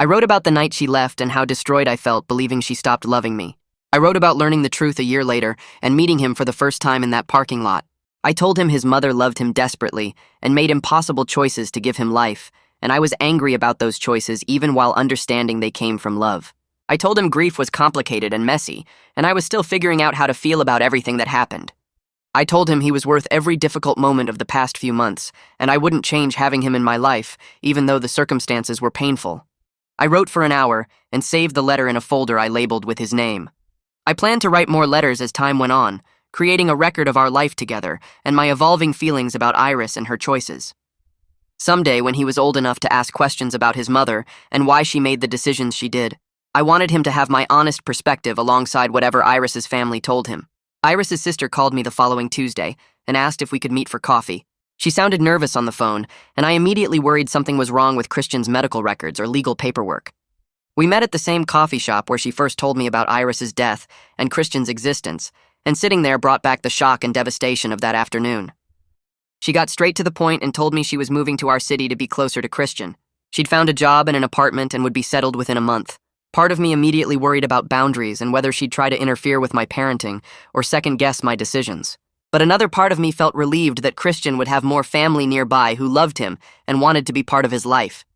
I wrote about the night she left and how destroyed I felt believing she stopped loving me. I wrote about learning the truth a year later and meeting him for the first time in that parking lot. I told him his mother loved him desperately and made impossible choices to give him life, and I was angry about those choices even while understanding they came from love. I told him grief was complicated and messy, and I was still figuring out how to feel about everything that happened. I told him he was worth every difficult moment of the past few months, and I wouldn't change having him in my life, even though the circumstances were painful. I wrote for an hour and saved the letter in a folder I labeled with his name. I planned to write more letters as time went on, creating a record of our life together and my evolving feelings about Iris and her choices. Someday, when he was old enough to ask questions about his mother and why she made the decisions she did, I wanted him to have my honest perspective alongside whatever Iris's family told him. Iris's sister called me the following Tuesday and asked if we could meet for coffee. She sounded nervous on the phone, and I immediately worried something was wrong with Christian's medical records or legal paperwork. We met at the same coffee shop where she first told me about Iris's death and Christian's existence, and sitting there brought back the shock and devastation of that afternoon. She got straight to the point and told me she was moving to our city to be closer to Christian. She'd found a job and an apartment and would be settled within a month. Part of me immediately worried about boundaries and whether she'd try to interfere with my parenting or second-guess my decisions. But another part of me felt relieved that Christian would have more family nearby who loved him and wanted to be part of his life.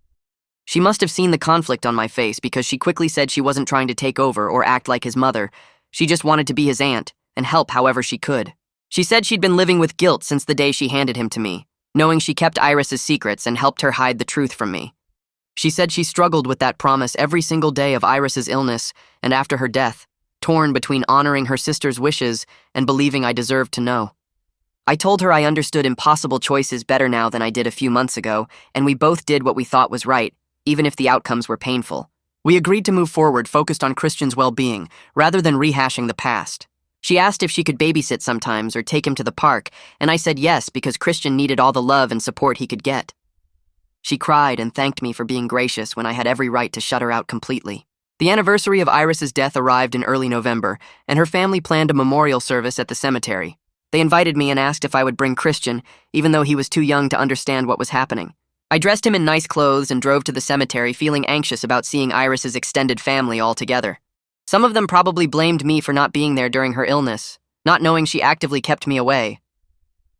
She must have seen the conflict on my face because she quickly said she wasn't trying to take over or act like his mother. She just wanted to be his aunt and help however she could. She said she'd been living with guilt since the day she handed him to me, knowing she kept Iris's secrets and helped her hide the truth from me. She said she struggled with that promise every single day of Iris's illness and after her death, torn between honoring her sister's wishes and believing I deserved to know. I told her I understood impossible choices better now than I did a few months ago, and we both did what we thought was right, even if the outcomes were painful. We agreed to move forward focused on Christian's well-being, rather than rehashing the past. She asked if she could babysit sometimes or take him to the park, and I said yes because Christian needed all the love and support he could get. She cried and thanked me for being gracious when I had every right to shut her out completely. The anniversary of Iris's death arrived in early November, and her family planned a memorial service at the cemetery. They invited me and asked if I would bring Christian, even though he was too young to understand what was happening. I dressed him in nice clothes and drove to the cemetery feeling anxious about seeing Iris's extended family all together. Some of them probably blamed me for not being there during her illness, not knowing she actively kept me away.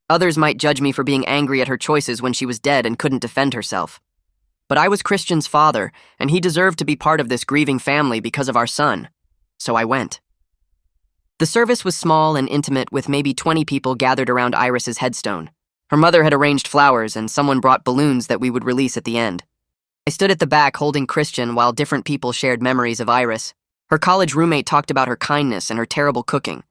Others might judge me for being angry at her choices when she was dead and couldn't defend herself. But I was Christian's father, and he deserved to be part of this grieving family because of our son. So I went. The service was small and intimate with maybe 20 people gathered around Iris's headstone. Her mother had arranged flowers and someone brought balloons that we would release at the end. I stood at the back holding Christian while different people shared memories of Iris. Her college roommate talked about her kindness and her terrible cooking.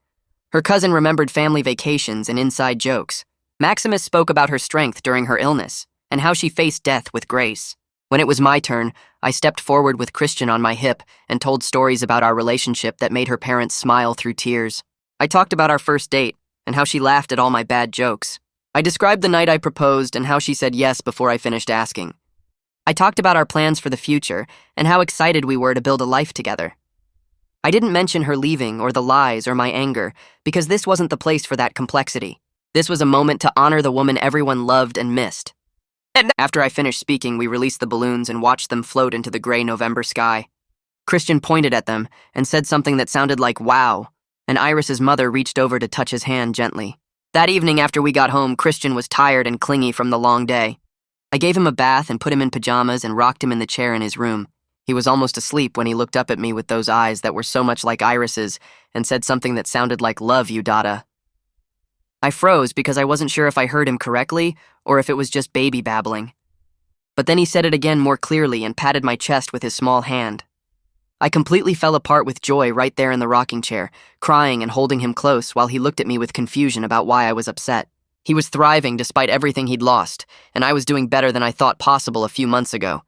Her cousin remembered family vacations and inside jokes. Maximus spoke about her strength during her illness and how she faced death with grace. When When it was my turn, I stepped forward with Christian on my hip and told stories about our relationship that made her parents smile through tears. I talked about our first date and how she laughed at all my bad jokes. I described the night I proposed and how she said yes before I finished asking. I talked about our plans for the future and how excited we were to build a life together. I didn't mention her leaving or the lies or my anger because this wasn't the place for that complexity. This was a moment to honor the woman everyone loved and missed. And after I finished speaking, we released the balloons and watched them float into the gray November sky. Christian pointed at them and said something that sounded like wow, and Iris's mother reached over to touch his hand gently. That evening after we got home, Christian was tired and clingy from the long day. I gave him a bath and put him in pajamas and rocked him in the chair in his room. He was almost asleep when he looked up at me with those eyes that were so much like Iris's and said something that sounded like love you, Dada. I froze because I wasn't sure if I heard him correctly or if it was just baby babbling. But then he said it again more clearly and patted my chest with his small hand. I completely fell apart with joy right there in the rocking chair, crying and holding him close while he looked at me with confusion about why I was upset. He was thriving despite everything he'd lost, and I was doing better than I thought possible a few months ago.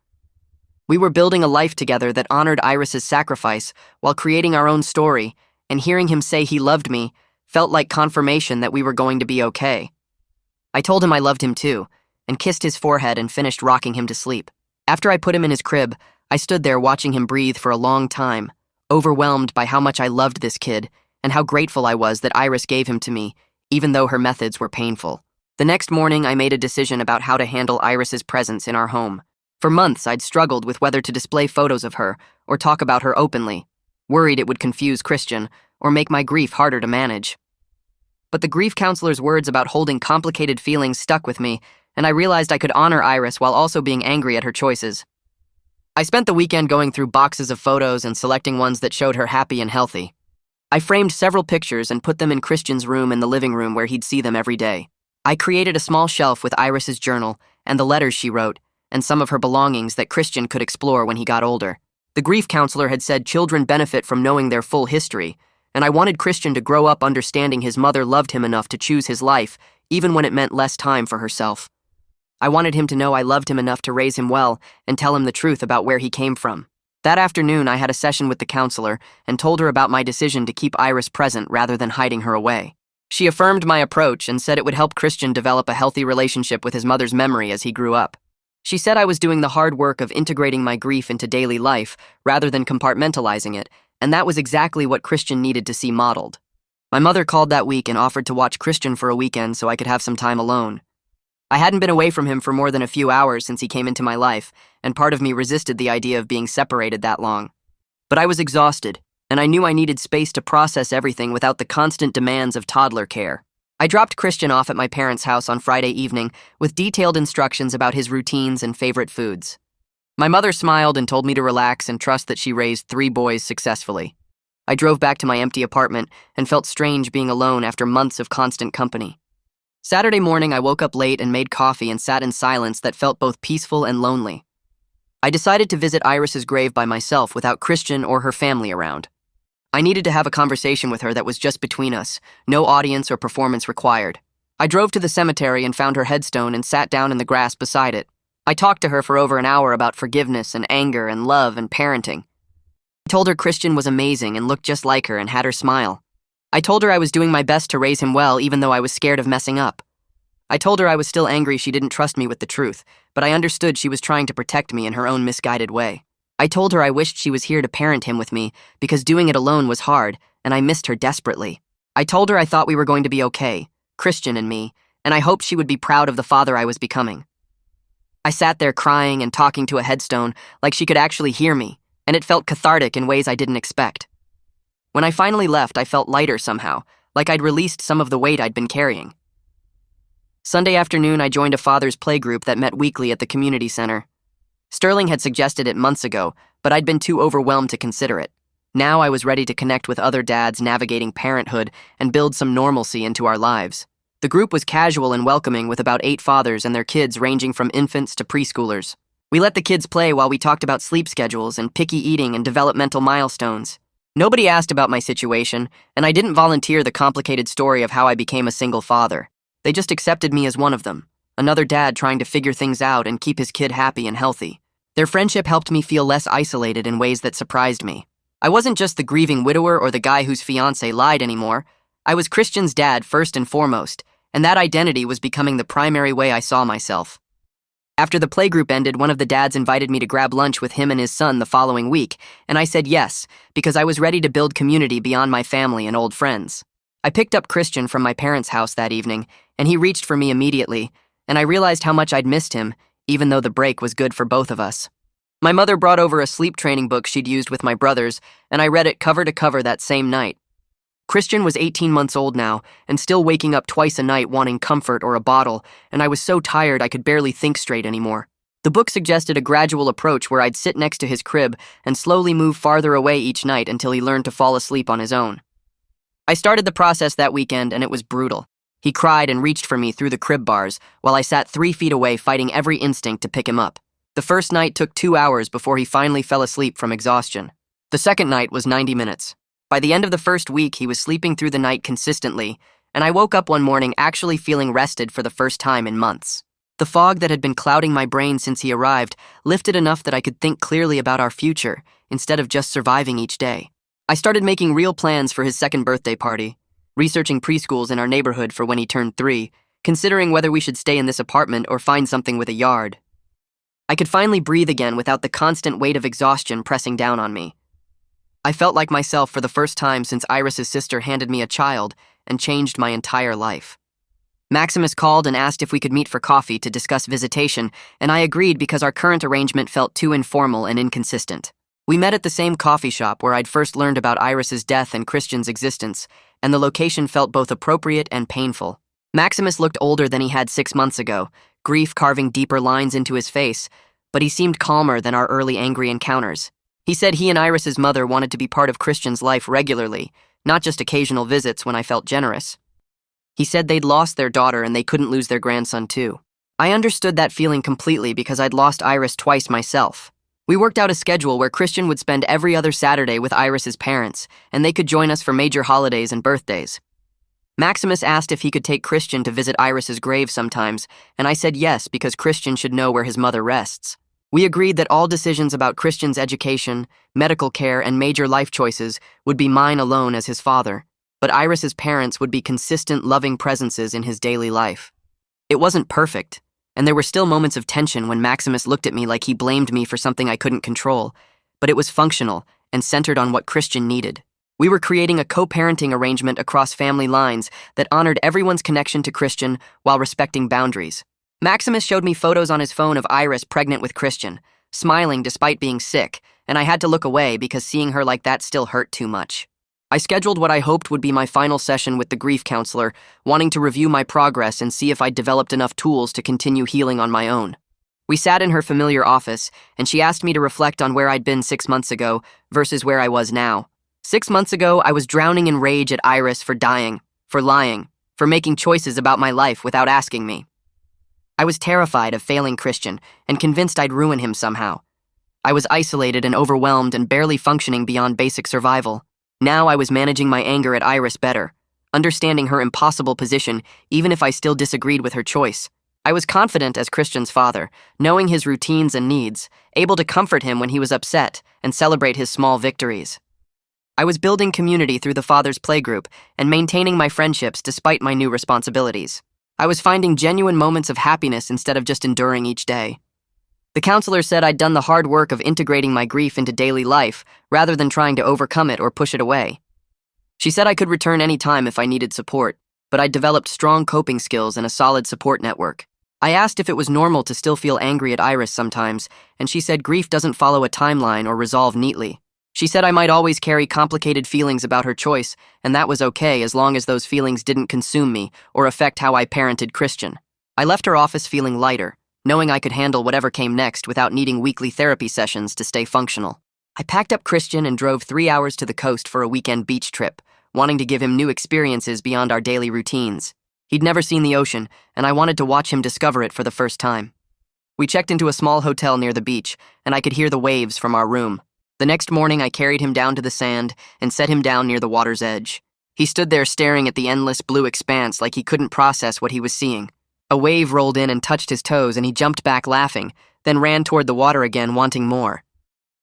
We were building a life together that honored Iris's sacrifice while creating our own story, and hearing him say he loved me felt like confirmation that we were going to be okay. I told him I loved him too, and kissed his forehead and finished rocking him to sleep. After I put him in his crib, I stood there watching him breathe for a long time, overwhelmed by how much I loved this kid and how grateful I was that Iris gave him to me, even though her methods were painful. The next morning, I made a decision about how to handle Iris's presence in our home. For months, I'd struggled with whether to display photos of her or talk about her openly, worried it would confuse Christian or make my grief harder to manage. But the grief counselor's words about holding complicated feelings stuck with me, and I realized I could honor Iris while also being angry at her choices. I spent the weekend going through boxes of photos and selecting ones that showed her happy and healthy. I framed several pictures and put them in Christian's room in the living room where he'd see them every day. I created a small shelf with Iris's journal and the letters she wrote, and some of her belongings that Christian could explore when he got older. The grief counselor had said children benefit from knowing their full history, and I wanted Christian to grow up understanding his mother loved him enough to choose his life, even when it meant less time for herself. I wanted him to know I loved him enough to raise him well and tell him the truth about where he came from. That afternoon, I had a session with the counselor and told her about my decision to keep Iris present rather than hiding her away. She affirmed my approach and said it would help Christian develop a healthy relationship with his mother's memory as he grew up. She said I was doing the hard work of integrating my grief into daily life rather than compartmentalizing it, and that was exactly what Christian needed to see modeled. My mother called that week and offered to watch Christian for a weekend so I could have some time alone. I hadn't been away from him for more than a few hours since he came into my life, and part of me resisted the idea of being separated that long. But I was exhausted, and I knew I needed space to process everything without the constant demands of toddler care. I dropped Christian off at my parents' house on Friday evening with detailed instructions about his routines and favorite foods. My mother smiled and told me to relax and trust that she raised 3 boys successfully. I drove back to my empty apartment and felt strange being alone after months of constant company. Saturday morning, I woke up late and made coffee and sat in silence that felt both peaceful and lonely. I decided to visit Iris's grave by myself without Christian or her family around. I needed to have a conversation with her that was just between us, no audience or performance required. I drove to the cemetery and found her headstone and sat down in the grass beside it. I talked to her for over an hour about forgiveness and anger and love and parenting. I told her Christian was amazing and looked just like her and had her smile. I told her I was doing my best to raise him well even though I was scared of messing up. I told her I was still angry she didn't trust me with the truth, but I understood she was trying to protect me in her own misguided way. I told her I wished she was here to parent him with me because doing it alone was hard and I missed her desperately. I told her I thought we were going to be okay, Christian and me, and I hoped she would be proud of the father I was becoming. I sat there crying and talking to a headstone like she could actually hear me, and it felt cathartic in ways I didn't expect. When I finally left, I felt lighter somehow, like I'd released some of the weight I'd been carrying. Sunday afternoon, I joined a father's playgroup that met weekly at the community center. Sterling had suggested it months ago, but I'd been too overwhelmed to consider it. Now I was ready to connect with other dads navigating parenthood and build some normalcy into our lives. The group was casual and welcoming with about 8 fathers and their kids ranging from infants to preschoolers. We let the kids play while we talked about sleep schedules and picky eating and developmental milestones. Nobody asked about my situation, and I didn't volunteer the complicated story of how I became a single father. They just accepted me as one of them, another dad trying to figure things out and keep his kid happy and healthy. Their friendship helped me feel less isolated in ways that surprised me. I wasn't just the grieving widower or the guy whose fiancée lied anymore. I was Christian's dad first and foremost, and that identity was becoming the primary way I saw myself. After the playgroup ended, one of the dads invited me to grab lunch with him and his son the following week, and I said yes, because I was ready to build community beyond my family and old friends. I picked up Christian from my parents' house that evening, and he reached for me immediately, and I realized how much I'd missed him, even though the break was good for both of us. My mother brought over a sleep training book she'd used with my brothers, and I read it cover to cover that same night. Christian was 18 months old now, and still waking up twice a night wanting comfort or a bottle, and I was so tired I could barely think straight anymore. The book suggested a gradual approach where I'd sit next to his crib and slowly move farther away each night until he learned to fall asleep on his own. I started the process that weekend, and it was brutal. He cried and reached for me through the crib bars, while I sat 3 feet away fighting every instinct to pick him up. The first night took 2 hours before he finally fell asleep from exhaustion. The second night was 90 minutes. By the end of the first week, he was sleeping through the night consistently, and I woke up one morning actually feeling rested for the first time in months. The fog that had been clouding my brain since he arrived lifted enough that I could think clearly about our future, instead of just surviving each day. I started making real plans for his second birthday party, researching preschools in our neighborhood for when he turned 3, considering whether we should stay in this apartment or find something with a yard. I could finally breathe again without the constant weight of exhaustion pressing down on me. I felt like myself for the first time since Iris's sister handed me a child and changed my entire life. Maximus called and asked if we could meet for coffee to discuss visitation, and I agreed because our current arrangement felt too informal and inconsistent. We met at the same coffee shop where I'd first learned about Iris's death and Christian's existence, and the location felt both appropriate and painful. Maximus looked older than he had 6 months ago, grief carving deeper lines into his face, but he seemed calmer than our early angry encounters. He said he and Iris's mother wanted to be part of Christian's life regularly, not just occasional visits when I felt generous. He said they'd lost their daughter and they couldn't lose their grandson too. I understood that feeling completely because I'd lost Iris twice myself. We worked out a schedule where Christian would spend every other Saturday with Iris's parents, and they could join us for major holidays and birthdays. Maximus asked if he could take Christian to visit Iris's grave sometimes, and I said yes because Christian should know where his mother rests. We agreed that all decisions about Christian's education, medical care, and major life choices would be mine alone as his father, but Iris's parents would be consistent, loving presences in his daily life. It wasn't perfect, and there were still moments of tension when Maximus looked at me like he blamed me for something I couldn't control, but it was functional and centered on what Christian needed. We were creating a co-parenting arrangement across family lines that honored everyone's connection to Christian while respecting boundaries. Maximus showed me photos on his phone of Iris pregnant with Christian, smiling despite being sick, and I had to look away because seeing her like that still hurt too much. I scheduled what I hoped would be my final session with the grief counselor, wanting to review my progress and see if I'd developed enough tools to continue healing on my own. We sat in her familiar office, and she asked me to reflect on where I'd been 6 months ago versus where I was now. 6 months ago, I was drowning in rage at Iris for dying, for lying, for making choices about my life without asking me. I was terrified of failing Christian and convinced I'd ruin him somehow. I was isolated and overwhelmed and barely functioning beyond basic survival. Now I was managing my anger at Iris better, understanding her impossible position even if I still disagreed with her choice. I was confident as Christian's father, knowing his routines and needs, able to comfort him when he was upset and celebrate his small victories. I was building community through the father's playgroup and maintaining my friendships despite my new responsibilities. I was finding genuine moments of happiness instead of just enduring each day. The counselor said I'd done the hard work of integrating my grief into daily life rather than trying to overcome it or push it away. She said I could return any time if I needed support, but I'd developed strong coping skills and a solid support network. I asked if it was normal to still feel angry at Iris sometimes, and she said grief doesn't follow a timeline or resolve neatly. She said I might always carry complicated feelings about her choice, and that was okay as long as those feelings didn't consume me or affect how I parented Christian. I left her office feeling lighter, knowing I could handle whatever came next without needing weekly therapy sessions to stay functional. I packed up Christian and drove 3 hours to the coast for a weekend beach trip, wanting to give him new experiences beyond our daily routines. He'd never seen the ocean, and I wanted to watch him discover it for the first time. We checked into a small hotel near the beach, and I could hear the waves from our room. The next morning, I carried him down to the sand and set him down near the water's edge. He stood there staring at the endless blue expanse like he couldn't process what he was seeing. A wave rolled in and touched his toes, and he jumped back laughing, then ran toward the water again, wanting more.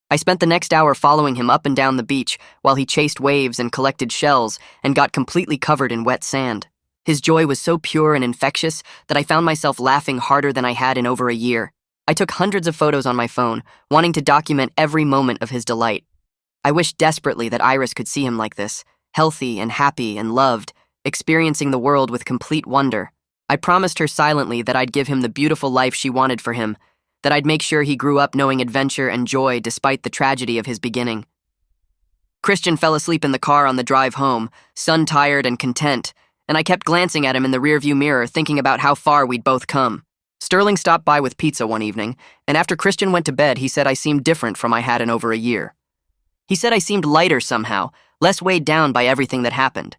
I spent the next hour following him up and down the beach while he chased waves and collected shells and got completely covered in wet sand. His joy was so pure and infectious that I found myself laughing harder than I had in over a year. I took hundreds of photos on my phone, wanting to document every moment of his delight. I wished desperately that Iris could see him like this, healthy and happy and loved, experiencing the world with complete wonder. I promised her silently that I'd give him the beautiful life she wanted for him, that I'd make sure he grew up knowing adventure and joy despite the tragedy of his beginning. Christian fell asleep in the car on the drive home, sun-tired and content, and I kept glancing at him in the rearview mirror, thinking about how far we'd both come. Sterling stopped by with pizza one evening, and after Christian went to bed, he said I seemed different from I had in over a year. He said I seemed lighter somehow, less weighed down by everything that happened.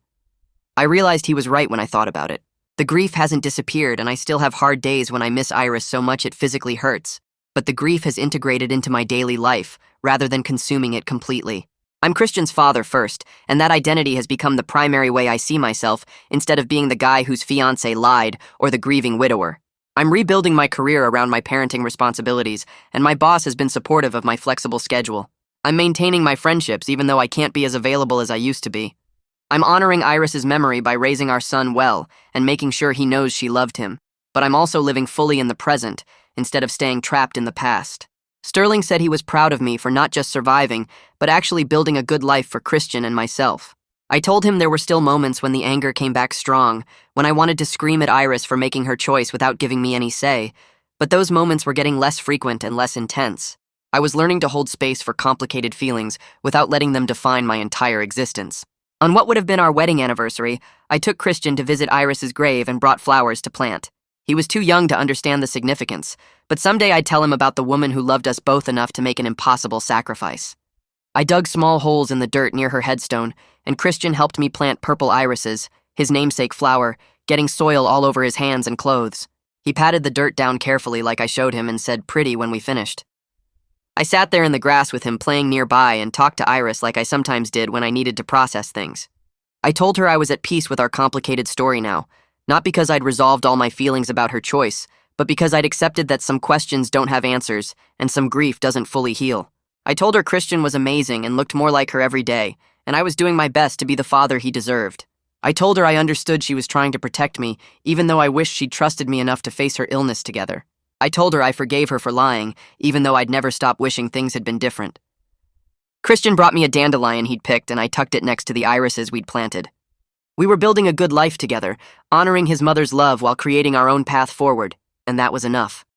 I realized he was right when I thought about it. The grief hasn't disappeared, and I still have hard days when I miss Iris so much it physically hurts, but the grief has integrated into my daily life, rather than consuming it completely. I'm Christian's father first, and that identity has become the primary way I see myself, instead of being the guy whose fiancée lied or the grieving widower. I'm rebuilding my career around my parenting responsibilities, and my boss has been supportive of my flexible schedule. I'm maintaining my friendships even though I can't be as available as I used to be. I'm honoring Iris's memory by raising our son well and making sure he knows she loved him, but I'm also living fully in the present instead of staying trapped in the past. Sterling said he was proud of me for not just surviving, but actually building a good life for Christian and myself. I told him there were still moments when the anger came back strong, when I wanted to scream at Iris for making her choice without giving me any say, but those moments were getting less frequent and less intense. I was learning to hold space for complicated feelings without letting them define my entire existence. On what would have been our wedding anniversary, I took Christian to visit Iris's grave and brought flowers to plant. He was too young to understand the significance, but someday I'd tell him about the woman who loved us both enough to make an impossible sacrifice. I dug small holes in the dirt near her headstone, and Christian helped me plant purple irises, his namesake flower, getting soil all over his hands and clothes. He patted the dirt down carefully like I showed him and said pretty when we finished. I sat there in the grass with him playing nearby and talked to Iris like I sometimes did when I needed to process things. I told her I was at peace with our complicated story now, not because I'd resolved all my feelings about her choice, but because I'd accepted that some questions don't have answers and some grief doesn't fully heal. I told her Christian was amazing and looked more like her every day, and I was doing my best to be the father he deserved. I told her I understood she was trying to protect me, even though I wished she'd trusted me enough to face her illness together. I told her I forgave her for lying, even though I'd never stop wishing things had been different. Christian brought me a dandelion he'd picked, and I tucked it next to the irises we'd planted. We were building a good life together, honoring his mother's love while creating our own path forward, and that was enough.